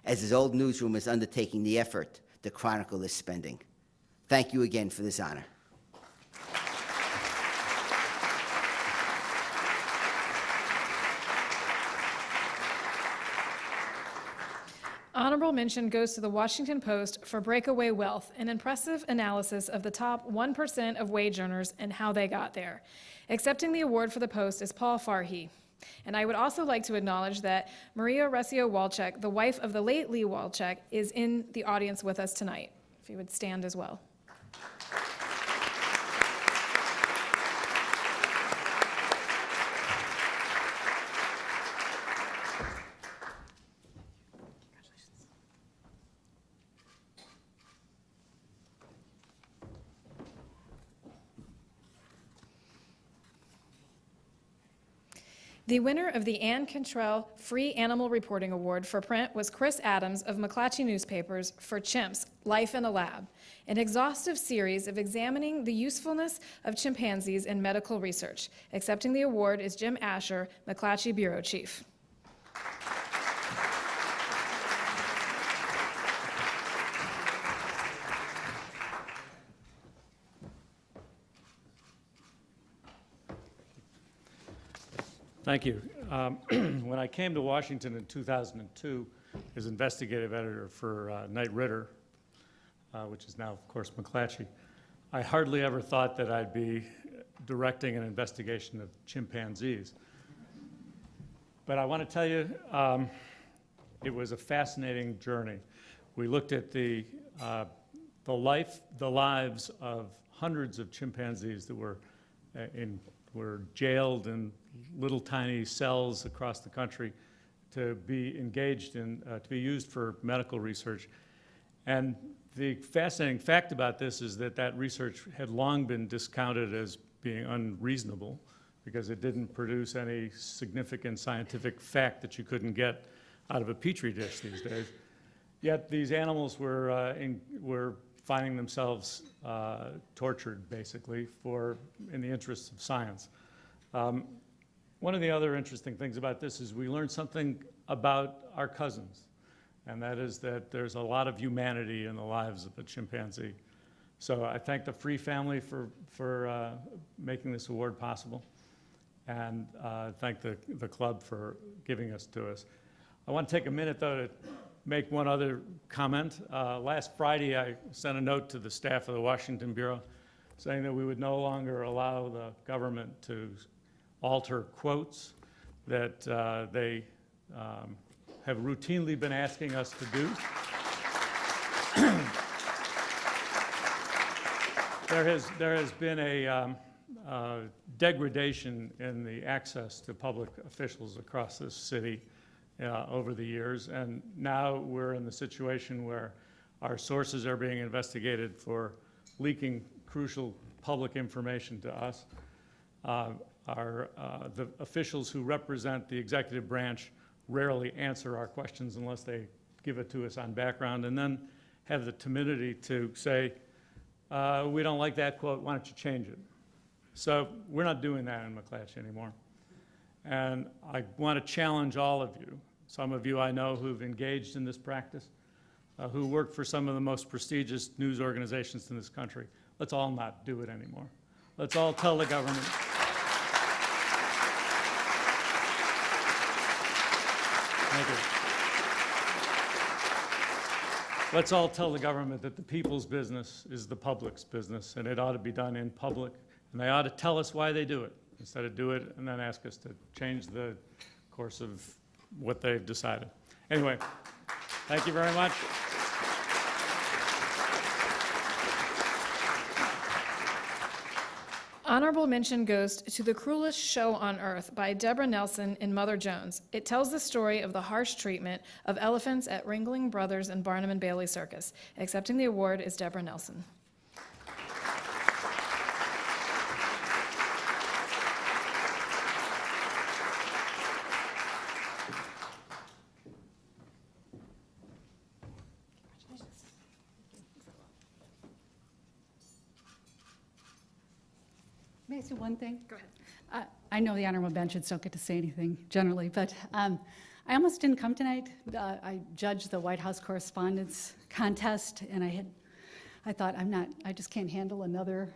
as his old newsroom is undertaking the effort to chronicle this spending. Thank you again for this honor. Honorable mention goes to the Washington Post for Breakaway Wealth, an impressive analysis of the top 1% of wage earners and how they got there. Accepting the award for the Post is Paul Farhi. And I would also like to acknowledge that Maria Recio Walczak, the wife of the late Lee Walczak, is in the audience with us tonight. If you would stand as well. The winner of the Ann Cantrell Free Animal Reporting Award for print was Chris Adams of McClatchy Newspapers for Chimps, Life in a Lab, an exhaustive series of examining the usefulness of chimpanzees in medical research. Accepting the award is Jim Asher, McClatchy Bureau Chief. Thank you. When I came to Washington in 2002 as investigative editor for Knight Ridder, which is now, of course, McClatchy, I hardly ever thought that I'd be directing an investigation of chimpanzees. But I want to tell you, it was a fascinating journey. We looked at the lives of hundreds of chimpanzees that were jailed in little tiny cells across the country to be engaged in, to be used for medical research. And the fascinating fact about this is that that research had long been discounted as being unreasonable because it didn't produce any significant scientific fact that you couldn't get out of a petri dish these days. Yet these animals were finding themselves tortured, basically, in the interests of science. One of the other interesting things about this is we learned something about our cousins, and that is that there's a lot of humanity in the lives of a chimpanzee. So I thank the Free family for making this award possible, and thank the club for giving us to us. I want to take a minute, though, to make one other comment. Last Friday, I sent a note to the staff of the Washington Bureau saying that we would no longer allow the government to alter quotes that they have routinely been asking us to do. There has been a degradation in the access to public officials across this city over the years, and now we're in the situation where our sources are being investigated for leaking crucial public information to us. The officials who represent the executive branch rarely answer our questions unless they give it to us on background, and then have the timidity to say, we don't like that quote, why don't you change it? So we're not doing that in McClatchy anymore. And I want to challenge all of you, some of you I know who've engaged in this practice, who work for some of the most prestigious news organizations in this country. Let's all not do it anymore. Let's all tell the government. Thank you. Let's all tell the government that the people's business is the public's business, and it ought to be done in public, and they ought to tell us why they do it, instead of do it and then ask us to change the course of what they've decided. Anyway, thank you very much. Honorable mention goes to The Cruelest Show on Earth by Deborah Nelson in Mother Jones. It tells the story of the harsh treatment of elephants at Ringling Brothers and Barnum and Bailey Circus. Accepting the award is Deborah Nelson. May I say one thing? Go ahead. I know the honorable benches don't get to say anything generally, but I almost didn't come tonight. I judged the White House Correspondence Contest, and I thought I just can't handle another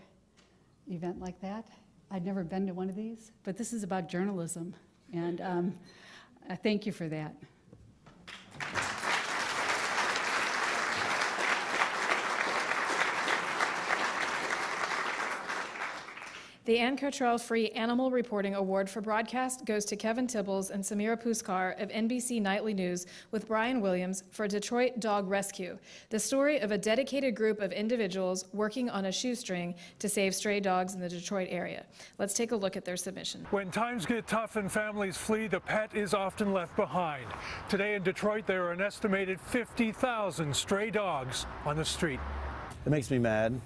event like that. I'd never been to one of these, but this is about journalism, and I thank you for that. The Ann Cottrell Free Animal Reporting Award for Broadcast goes to Kevin Tibbles and Samira Puskar of NBC Nightly News with Brian Williams for Detroit Dog Rescue, the story of a dedicated group of individuals working on a shoestring to save stray dogs in the Detroit area. Let's take a look at their submission. When times get tough and families flee, the pet is often left behind. Today in Detroit, there are an estimated 50,000 stray dogs on the street. It makes me mad,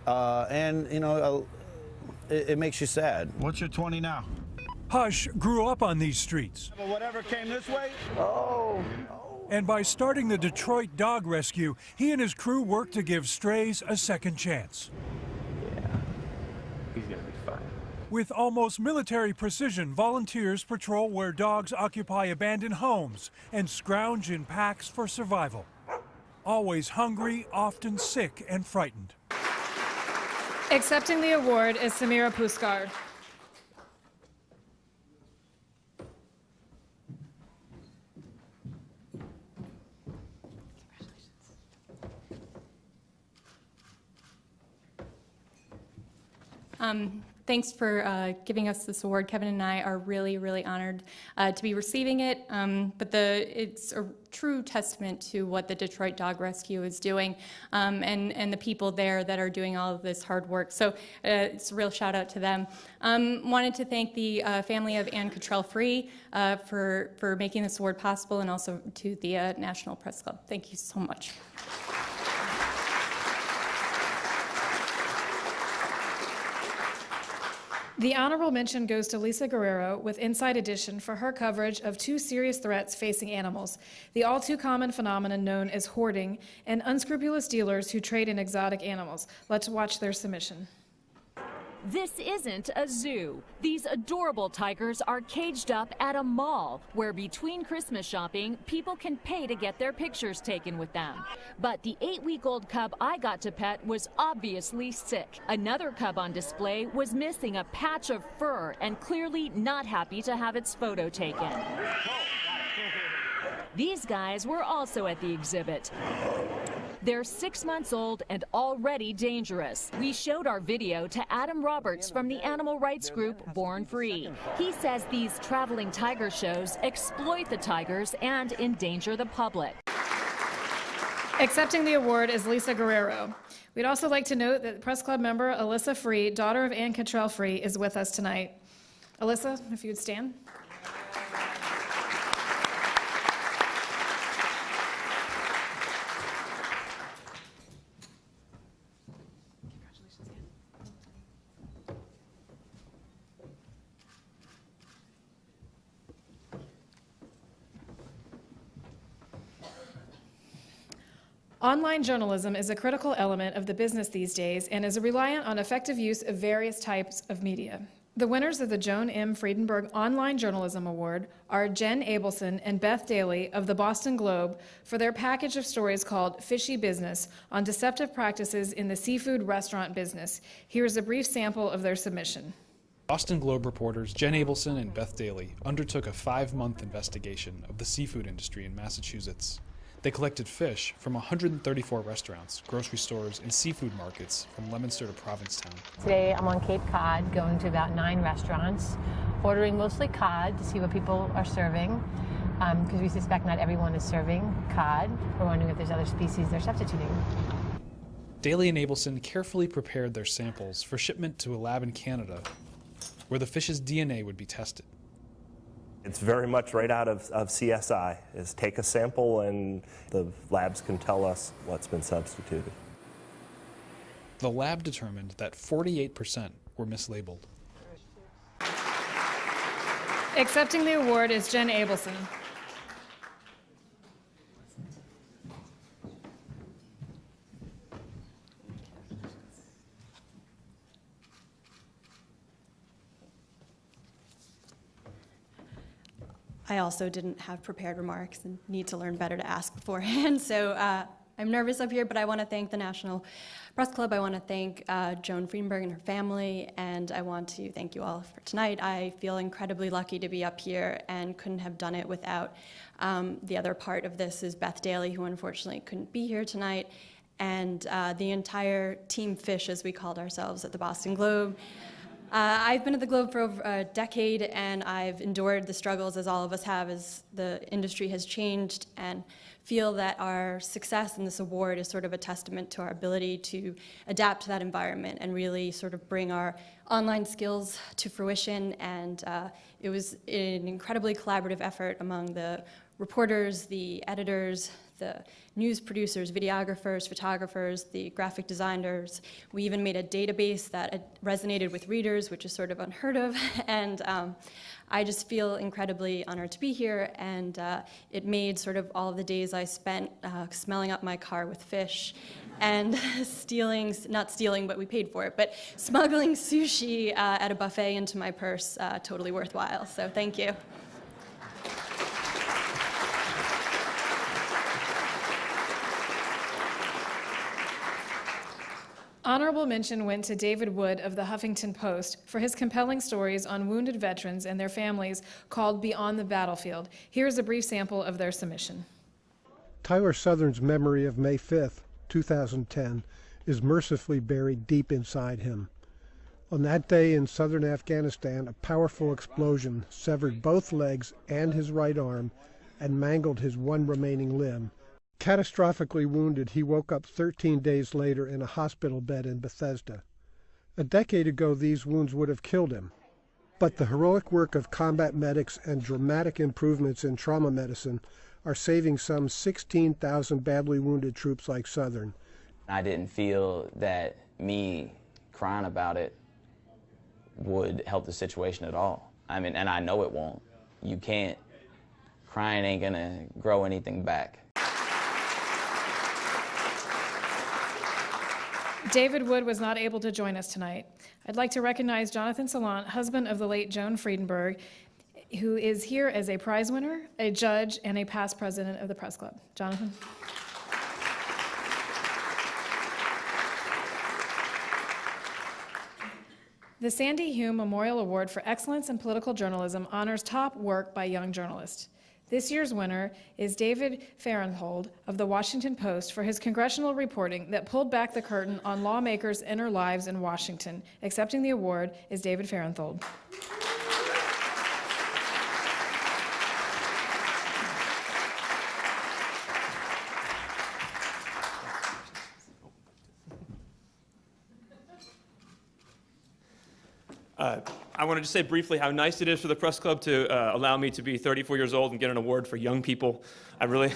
and you know, it makes you sad. What's your 20 now? Hush grew up on these streets. Well, whatever came this way? Oh. And by starting the Detroit Dog Rescue, he and his crew worked to give strays a second chance. Yeah, he's gonna be fine. With almost military precision, volunteers patrol where dogs occupy abandoned homes and scrounge in packs for survival. Always hungry, often sick and frightened. Accepting the award is Samira Puskar. Thanks for giving us this award. Kevin and I are really, really honored to be receiving it. But it's a true testament to what the Detroit Dog Rescue is doing, and the people there that are doing all of this hard work. So it's a real shout out to them. Wanted to thank the family of Ann Cottrell-Free for making this award possible, and also to the National Press Club. Thank you so much. The honorable mention goes to Lisa Guerrero with Inside Edition for her coverage of two serious threats facing animals, the all too common phenomenon known as hoarding, and unscrupulous dealers who trade in exotic animals. Let's watch their submission. This isn't a zoo. These adorable tigers are caged up at a mall where between Christmas shopping, people can pay to get their pictures taken with them. But the 8-week-old cub I got to pet was obviously sick. Another cub on display was missing a patch of fur and clearly not happy to have its photo taken. These guys were also at the exhibit. They're 6 months old and already dangerous. We showed our video to Adam Roberts from the animal rights group Born Free. He says these traveling tiger shows exploit the tigers and endanger the public. Accepting the award is Lisa Guerrero. We'd also like to note that Press Club member Alyssa Free, daughter of Ann Cottrell-Free, is with us tonight. Alyssa, if you would stand. Online journalism is a critical element of the business these days and is reliant on effective use of various types of media. The winners of the Joan M. Friedenberg Online Journalism Award are Jen Abelson and Beth Daly of the Boston Globe for their package of stories called Fishy Business on deceptive practices in the seafood restaurant business. Here's a brief sample of their submission. Boston Globe reporters Jen Abelson and Beth Daly undertook a 5-month investigation of the seafood industry in Massachusetts. They collected fish from 134 restaurants, grocery stores, and seafood markets from Leominster to Provincetown. Today I'm on Cape Cod, going to about 9 restaurants, ordering mostly cod to see what people are serving, because we suspect not everyone is serving cod. We're wondering if there's other species they're substituting. Daly and Abelson carefully prepared their samples for shipment to a lab in Canada, where the fish's DNA would be tested. It's very much right out of CSI, is take a sample and the labs can tell us what's been substituted. The lab determined that 48% were mislabeled. Accepting the award is Jen Abelson. I also didn't have prepared remarks and need to learn better to ask beforehand, so I'm nervous up here, but I want to thank the National Press Club. I want to thank Joan Friedenberg and her family, and I want to thank you all for tonight. I feel incredibly lucky to be up here and couldn't have done it without the other part of this is Beth Daly, who unfortunately couldn't be here tonight, and the entire Team Fish, as we called ourselves at the Boston Globe. I've been at the Globe for over a decade, and I've endured the struggles, as all of us have, as the industry has changed, and feel that our success in this award is sort of a testament to our ability to adapt to that environment and really sort of bring our online skills to fruition. And it was an incredibly collaborative effort among the reporters, the editors, the news producers, videographers, photographers, the graphic designers. We even made a database that resonated with readers, which is sort of unheard of. And I just feel incredibly honored to be here. And it made sort of all of the days I spent smelling up my car with fish and not stealing, but we paid for it, but smuggling sushi at a buffet into my purse totally worthwhile. So thank you. Honorable mention went to David Wood of the Huffington Post for his compelling stories on wounded veterans and their families called Beyond the Battlefield. Here's a brief sample of their submission. Tyler Southern's memory of May 5th, 2010, is mercifully buried deep inside him. On that day in southern Afghanistan, a powerful explosion severed both legs and his right arm and mangled his one remaining limb. Catastrophically wounded, he woke up 13 days later in a hospital bed in Bethesda. A decade ago, these wounds would have killed him. But the heroic work of combat medics and dramatic improvements in trauma medicine are saving some 16,000 badly wounded troops like Southern. I didn't feel that me crying about it would help the situation at all. I mean, and I know it won't. You can't. Crying ain't gonna grow anything back. David Wood was not able to join us tonight. I'd like to recognize Jonathan Salant, husband of the late Joan Friedenberg, who is here as a prize winner, a judge, and a past president of the Press Club. Jonathan. The Sandy Hume Memorial Award for Excellence in Political Journalism honors top work by young journalists. This year's winner is David Fahrenthold of The Washington Post for his congressional reporting that pulled back the curtain on lawmakers' inner lives in Washington. Accepting the award is David Fahrenthold. I wanted to say briefly how nice it is for the Press Club to allow me to be 34 years old and get an award for young people. I really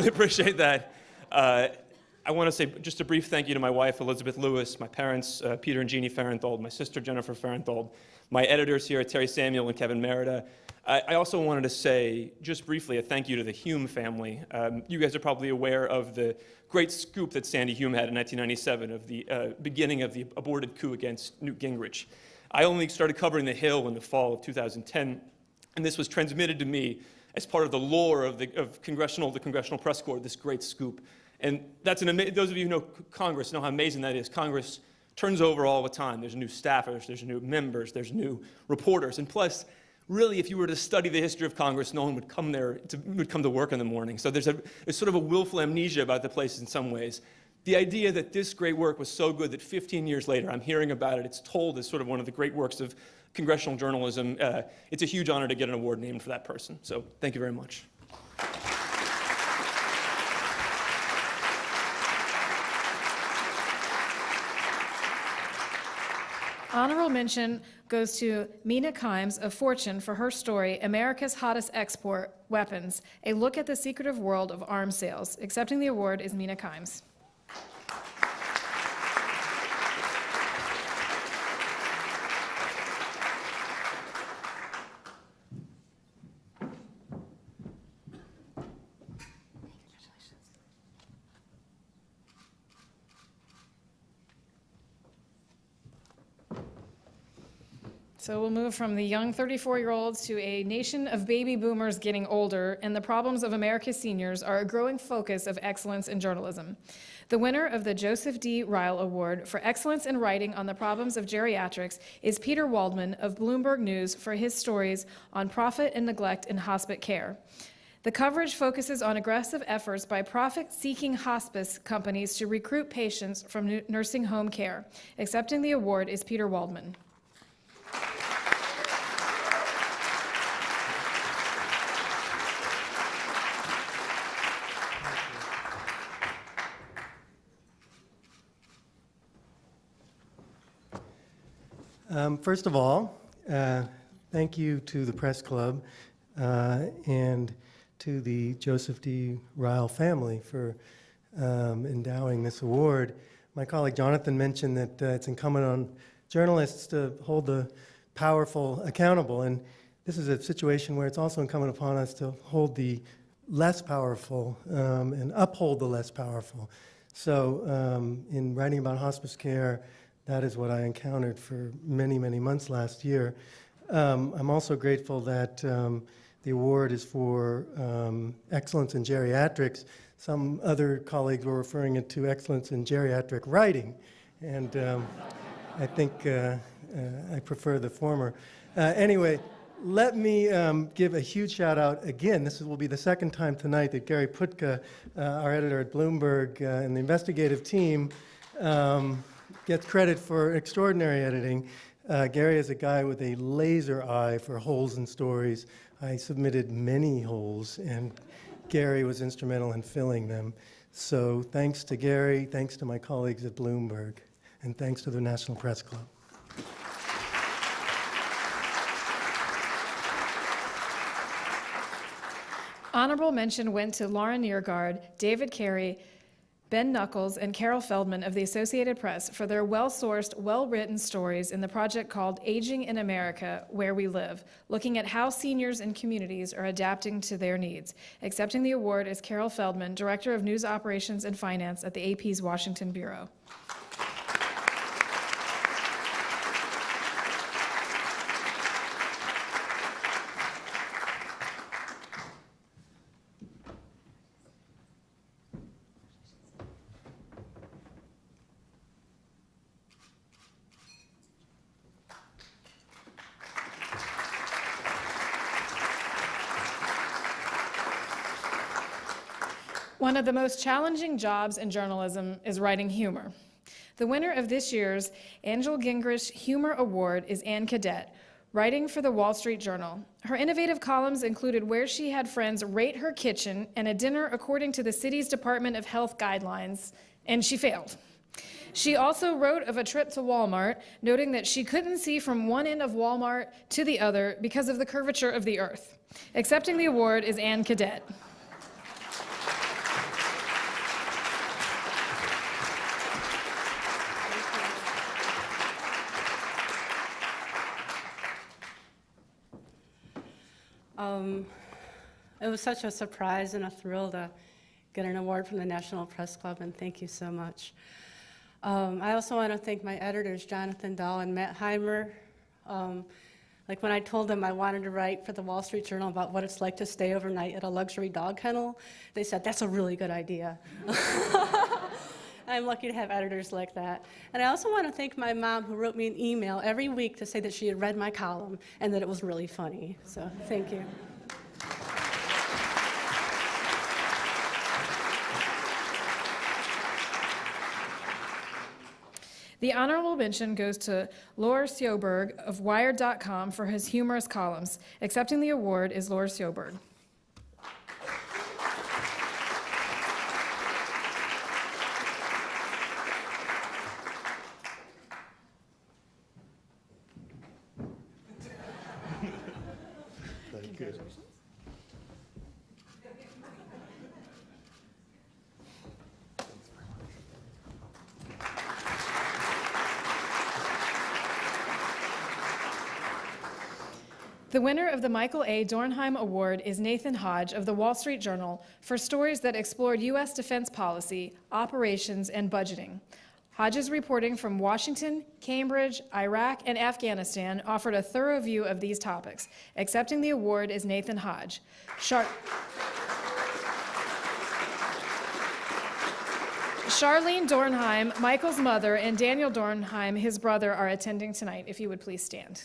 appreciate that. I want to say just a brief thank you to my wife, Elizabeth Lewis, my parents, Peter and Jeannie Fahrenthold, my sister, Jennifer Fahrenthold, my editors here, Terry Samuel and Kevin Merida. I also wanted to say, just briefly, a thank you to the Hume family. You guys are probably aware of the great scoop that Sandy Hume had in 1997 of the beginning of the aborted coup against Newt Gingrich. I only started covering the Hill in the fall of 2010, and this was transmitted to me as part of the lore of the Congressional Press Corps, this great scoop. And that's those of you who know Congress know how amazing that is. Congress turns over all the time. There's new staffers, there's new members, there's new reporters, and plus, really, if you were to study the history of Congress, no one would come to work in the morning. So there's sort of a willful amnesia about the place in some ways. The idea that this great work was so good that 15 years later I'm hearing about it, it's told as sort of one of the great works of congressional journalism. It's a huge honor to get an award named for that person. So thank you very much. Honorable mention goes to Mina Kimes of Fortune for her story, America's Hottest Export, Weapons, a look at the secretive world of arms sales. Accepting the award is Mina Kimes. So we'll move from the young 34-year-olds to a nation of baby boomers getting older, and the problems of America's seniors are a growing focus of excellence in journalism. The winner of the Joseph D. Ryle Award for Excellence in Writing on the Problems of Geriatrics is Peter Waldman of Bloomberg News for his stories on profit and neglect in hospice care. The coverage focuses on aggressive efforts by profit-seeking hospice companies to recruit patients from nursing home care. Accepting the award is Peter Waldman. First of all, thank you to the Press Club and to the Joseph D. Ryle family for endowing this award. My colleague Jonathan mentioned that it's incumbent on journalists to hold the powerful accountable, and this is a situation where it's also incumbent upon us to hold the less powerful and uphold the less powerful. So in writing about hospice care, that is what I encountered for many, many months last year. I'm also grateful that the award is for excellence in geriatrics. Some other colleagues were referring it to excellence in geriatric writing, and I think I prefer the former. Anyway, let me give a huge shout out again. This will be the second time tonight that Gary Putka, our editor at Bloomberg, and the investigative team gets credit for extraordinary editing. Gary is a guy with a laser eye for holes in stories. I submitted many holes, and Gary was instrumental in filling them. So thanks to Gary, thanks to my colleagues at Bloomberg, and thanks to the National Press Club. Honorable mention went to Lauren Neergaard, David Carey, Ben Knuckles, and Carol Feldman of the Associated Press for their well-sourced, well-written stories in the project called Aging in America, Where We Live, looking at how seniors and communities are adapting to their needs. Accepting the award is Carol Feldman, Director of News Operations and Finance at the AP's Washington Bureau. One of the most challenging jobs in journalism is writing humor. The winner of this year's Angel Gingrich Humor Award is Ann Cadet, writing for the Wall Street Journal. Her innovative columns included Where She Had Friends Rate Her Kitchen and a dinner according to the city's Department of Health guidelines, and she failed. She also wrote of a trip to Walmart, noting that she couldn't see from one end of Walmart to the other because of the curvature of the earth. Accepting the award is Ann Cadet. It was such a surprise and a thrill to get an award from the National Press Club, and thank you so much. I also want to thank my editors, Jonathan Dahl and Matt Heimer. Like when I told them I wanted to write for the Wall Street Journal about what it's like to stay overnight at a luxury dog kennel, they said, that's a really good idea. I'm lucky to have editors like that. And I also want to thank my mom, who wrote me an email every week to say that she had read my column and that it was really funny. So thank you. The honorable mention goes to Laura Sjoberg of Wired.com for his humorous columns. Accepting the award is Laura Sjoberg. Very good. The winner of the Michael A. Dornheim Award is Nathan Hodge of the Wall Street Journal for stories that explored U.S. defense policy, operations, and budgeting. Hodge's reporting from Washington, Cambridge, Iraq, and Afghanistan offered a thorough view of these topics. Accepting the award is Nathan Hodge. Charlene Dornheim, Michael's mother, and Daniel Dornheim, his brother, are attending tonight. If you would please stand.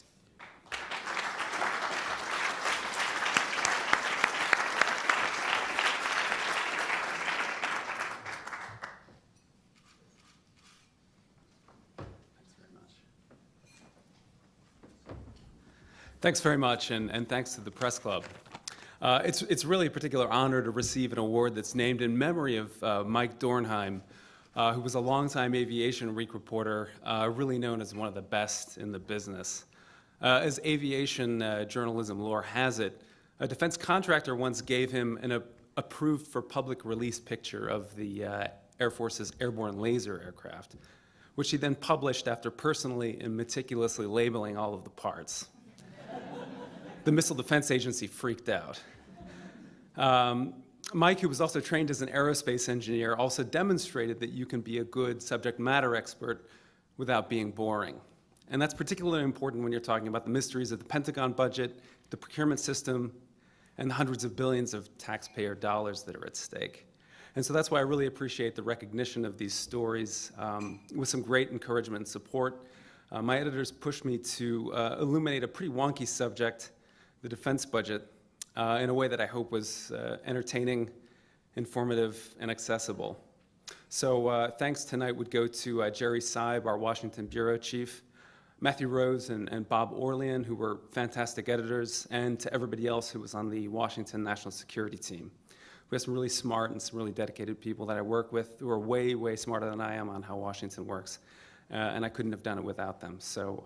Thanks very much, and thanks to the Press Club. It's really a particular honor to receive an award that's named in memory of Mike Dornheim, who was a longtime aviation week reporter, really known as one of the best in the business. As aviation journalism lore has it, a defense contractor once gave him an approved for public release picture of the Air Force's airborne laser aircraft, which he then published after personally and meticulously labeling all of the parts. The Missile Defense Agency freaked out. Mike, who was also trained as an aerospace engineer, also demonstrated that you can be a good subject matter expert without being boring. And that's particularly important when you're talking about the mysteries of the Pentagon budget, the procurement system, and the hundreds of billions of taxpayer dollars that are at stake. And so that's why I really appreciate the recognition of these stories with some great encouragement and support. My editors pushed me to illuminate a pretty wonky subject, the defense budget, in a way that I hope was entertaining, informative, and accessible. So thanks tonight would go to Jerry Seib, our Washington bureau chief, Matthew Rose and Bob Orlean, who were fantastic editors, and to everybody else who was on the Washington National Security team. We have some really smart and some really dedicated people that I work with who are way, way smarter than I am on how Washington works. And I couldn't have done it without them. So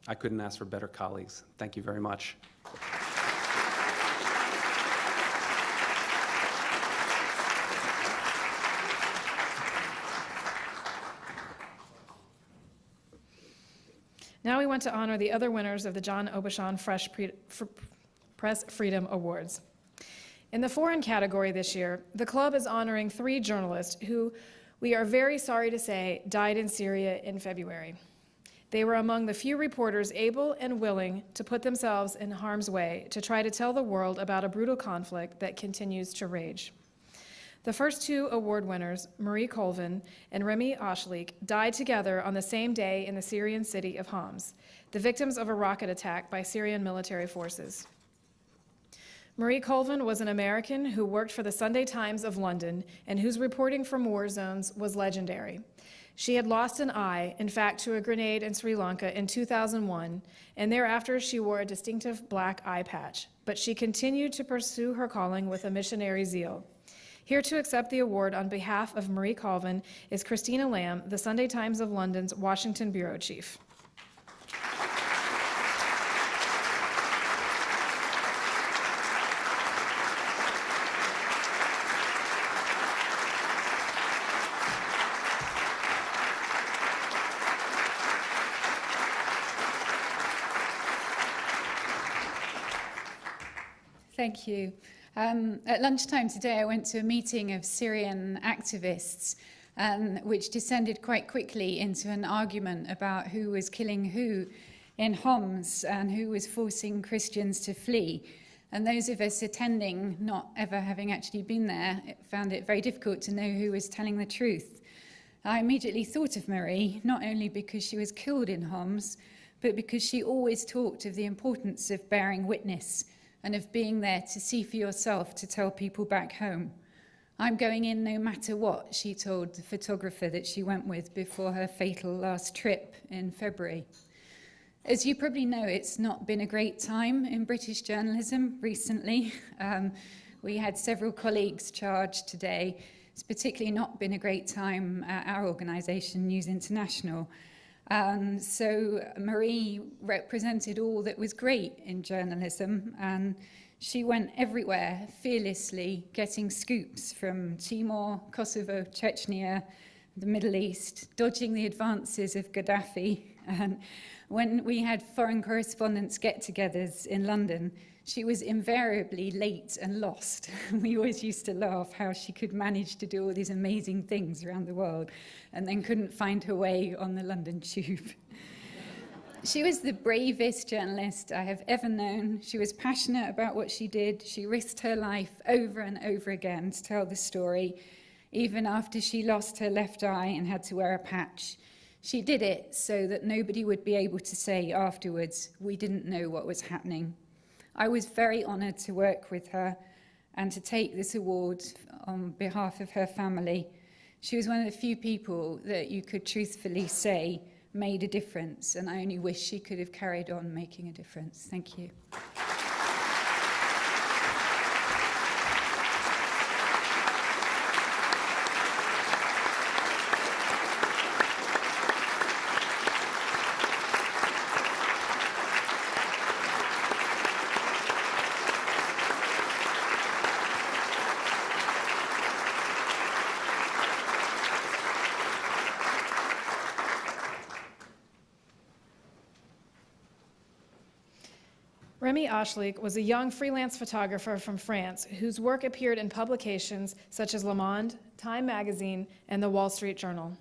I couldn't ask for better colleagues. Thank you very much. Now we want to honor the other winners of the John Aubuchon Press Freedom Awards. In the foreign category this year, the club is honoring 3 journalists who, we are very sorry to say, died in Syria in February. They were among the few reporters able and willing to put themselves in harm's way to try to tell the world about a brutal conflict that continues to rage. The first 2 award winners, Marie Colvin and Remy Ashlik, died together on the same day in the Syrian city of Homs, the victims of a rocket attack by Syrian military forces. Marie Colvin was an American who worked for the Sunday Times of London and whose reporting from war zones was legendary. She had lost an eye, in fact, to a grenade in Sri Lanka in 2001, and thereafter she wore a distinctive black eye patch, but she continued to pursue her calling with a missionary zeal. Here to accept the award on behalf of Marie Colvin is Christina Lamb, the Sunday Times of London's Washington bureau chief. Thank you. At lunchtime today, I went to a meeting of Syrian activists, which descended quite quickly into an argument about who was killing who in Homs and who was forcing Christians to flee. And those of us attending, not ever having actually been there, found it very difficult to know who was telling the truth. I immediately thought of Marie, not only because she was killed in Homs, but because she always talked of the importance of bearing witness and of being there to see for yourself to tell people back home. I'm going in no matter what, she told the photographer that she went with before her fatal last trip in February. As you probably know, it's not been a great time in British journalism recently. We had several colleagues charged today. It's particularly not been a great time at our organisation, News International. So Marie represented all that was great in journalism, and she went everywhere fearlessly, getting scoops from Timor, Kosovo, Chechnya, the Middle East, dodging the advances of Gaddafi. And when we had foreign correspondents get-togethers in London, she was invariably late and lost. We always used to laugh how she could manage to do all these amazing things around the world and then couldn't find her way on the London tube. She was the bravest journalist I have ever known. She was passionate about what she did. She risked her life over and over again to tell the story, even after she lost her left eye and had to wear a patch. She did it so that nobody would be able to say afterwards, we didn't know what was happening. I was very honoured to work with her and to take this award on behalf of her family. She was one of the few people that you could truthfully say made a difference, and I only wish she could have carried on making a difference. Thank you. Remy Ashlik was a young freelance photographer from France whose work appeared in publications such as Le Monde, Time magazine, and the Wall Street Journal.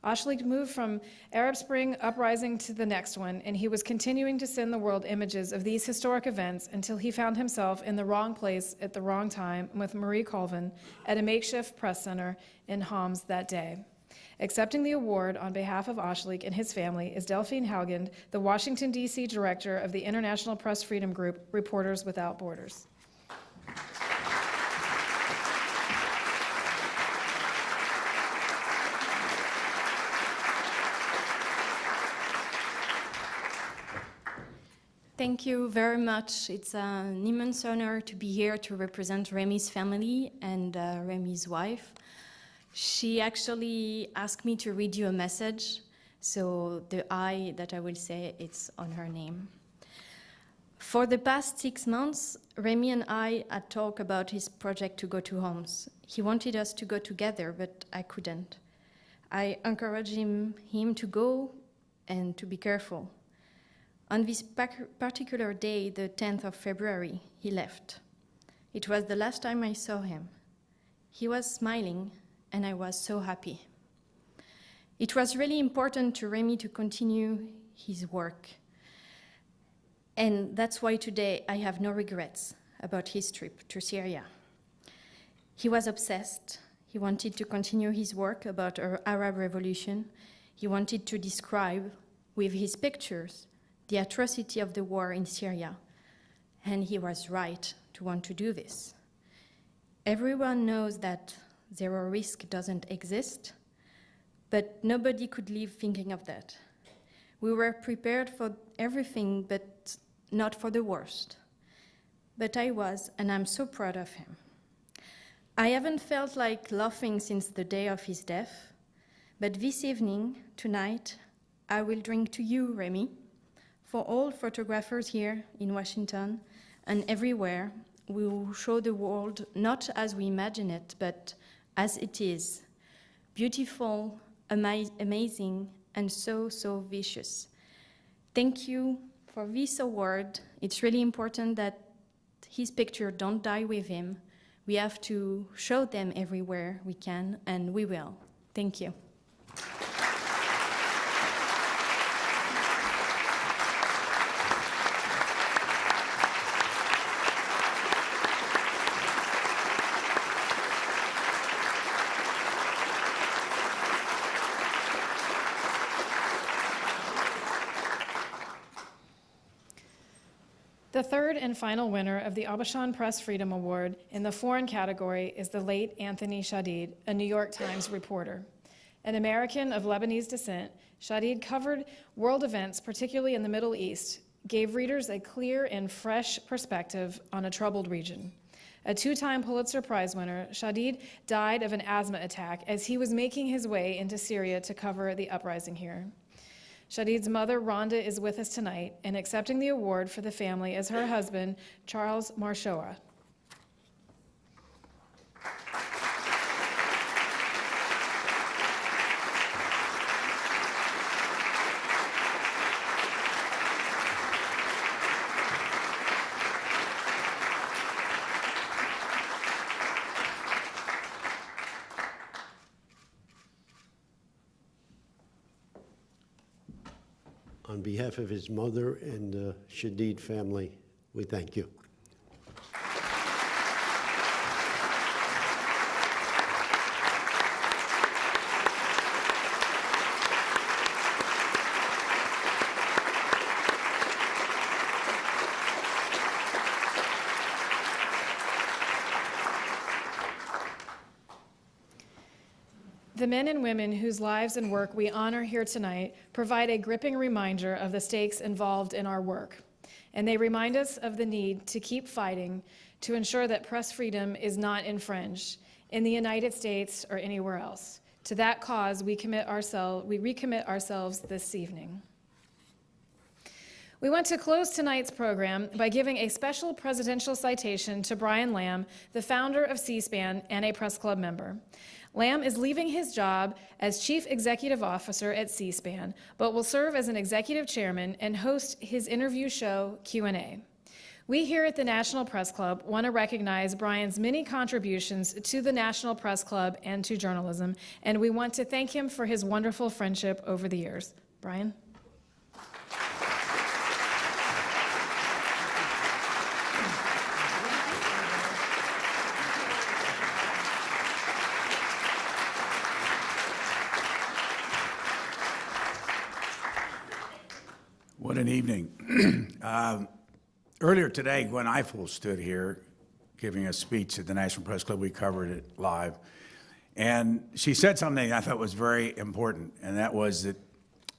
Ashlik moved from Arab Spring uprising to the next one, and he was continuing to send the world images of these historic events until he found himself in the wrong place at the wrong time with Marie Colvin at a makeshift press center in Homs that day. Accepting the award on behalf of Ashlik and his family is Delphine Haugand, the Washington, D.C. director of the International Press Freedom Group, Reporters Without Borders. Thank you very much. It's an immense honor to be here to represent Remy's family and Remy's wife. She actually asked me to read you a message, so the I that I will say, it's on her name. For the past 6 months, Remy and I had talked about his project to go to Homs. He wanted us to go together, but I couldn't. I encouraged him to go and to be careful. On this particular day, the 10th of February, he left. It was the last time I saw him. He was smiling, and I was so happy. It was really important to Remy to continue his work. And that's why today I have no regrets about his trip to Syria. He was obsessed. He wanted to continue his work about the Arab Revolution. He wanted to describe, with his pictures, the atrocity of the war in Syria, and he was right to want to do this. Everyone knows that zero risk doesn't exist, but nobody could live thinking of that. We were prepared for everything, but not for the worst. But I was, and I'm so proud of him. I haven't felt like laughing since the day of his death, but this evening, tonight, I will drink to you, Remy, for all photographers here in Washington and everywhere. We will show the world not as we imagine it, but as it is. Beautiful, amazing, and so, so vicious. Thank you for this award. It's really important that his picture don't die with him. We have to show them everywhere we can, and we will. Thank you. The third and final winner of the Abishan Press Freedom Award in the foreign category is the late Anthony Shadid, a New York Times reporter. An American of Lebanese descent, Shadid covered world events, particularly in the Middle East, gave readers a clear and fresh perspective on a troubled region. A two-time Pulitzer Prize winner, Shadid died of an asthma attack as he was making his way into Syria to cover the uprising here. Shadid's mother, Rhonda, is with us tonight, and accepting the award for the family is her husband, Charles Marshoa. On behalf of his mother and the Shadid family, we thank you. The men and women whose lives and work we honor here tonight provide a gripping reminder of the stakes involved in our work. And they remind us of the need to keep fighting to ensure that press freedom is not infringed in the United States or anywhere else. To that cause, we recommit ourselves this evening. We want to close tonight's program by giving a special presidential citation to Brian Lamb, the founder of C-SPAN and a press club member. Lamb is leaving his job as Chief Executive Officer at C-SPAN, but will serve as an executive chairman and host his interview show, Q&A. We here at the National Press Club want to recognize Brian's many contributions to the National Press Club and to journalism, and we want to thank him for his wonderful friendship over the years. Brian? What an evening. Earlier today, Gwen Ifill stood here giving a speech at the National Press Club. We covered it live. And she said something I thought was very important, and that was that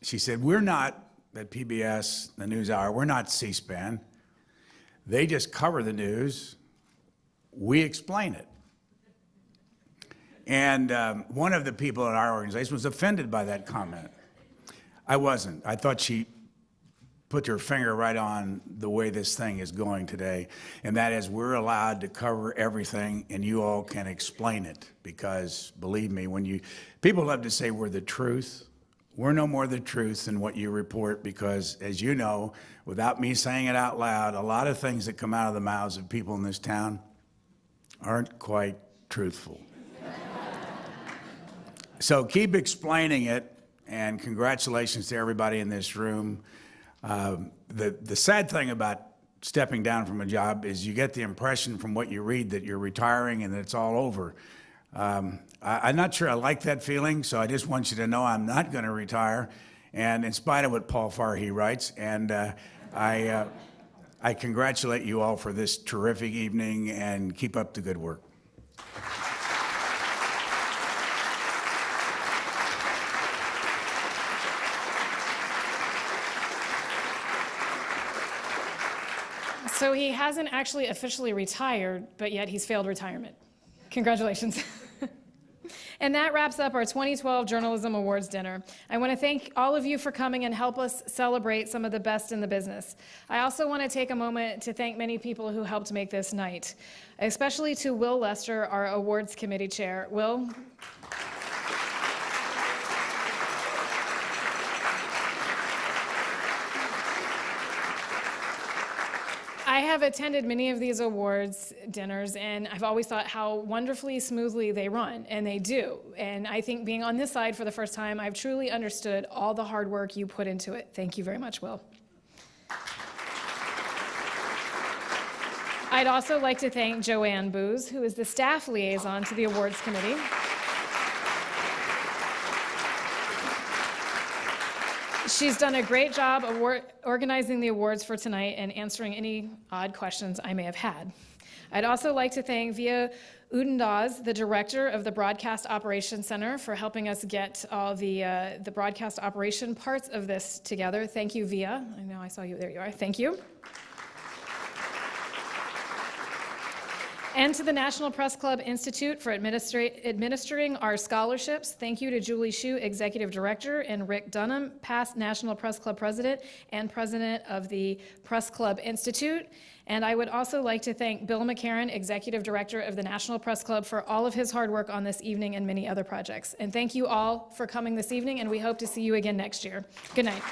she said, we're not that PBS, the NewsHour, we're not C-SPAN. They just cover the news. We explain it. And one of the people at our organization was offended by that comment. I wasn't. I thought she put her finger right on the way this thing is going today, and that is we're allowed to cover everything, and you all can explain it, because believe me, people love to say we're the truth. We're no more the truth than what you report, because as you know, without me saying it out loud, a lot of things that come out of the mouths of people in this town aren't quite truthful. So keep explaining it, and congratulations to everybody in this room. The sad thing about stepping down from a job is you get the impression from what you read that you're retiring and that it's all over. I'm not sure I like that feeling, so I just want you to know I'm not going to retire, and in spite of what Paul Farhi writes, and I congratulate you all for this terrific evening, and keep up the good work. So he hasn't actually officially retired, but yet he's failed retirement. Congratulations. And that wraps up our 2012 Journalism Awards dinner. I want to thank all of you for coming and help us celebrate some of the best in the business. I also want to take a moment to thank many people who helped make this night, especially to Will Lester, our awards committee chair. Will? I have attended many of these awards dinners, and I've always thought how wonderfully smoothly they run, and they do. And I think being on this side for the first time, I've truly understood all the hard work you put into it. Thank you very much, Will. I'd also like to thank Joanne Booz, who is the staff liaison to the awards committee. She's done a great job of organizing the awards for tonight and answering any odd questions I may have had. I'd also like to thank Via Udendaz, the director of the Broadcast Operations Center, for helping us get all the broadcast operation parts of this together. Thank you, Via. I know I saw you. There you are. Thank you. And to the National Press Club Institute for administering our scholarships. Thank you to Julie Hsu, Executive Director, and Rick Dunham, past National Press Club President and President of the Press Club Institute. And I would also like to thank Bill McCarran, Executive Director of the National Press Club, for all of his hard work on this evening and many other projects. And thank you all for coming this evening, and we hope to see you again next year. Good night.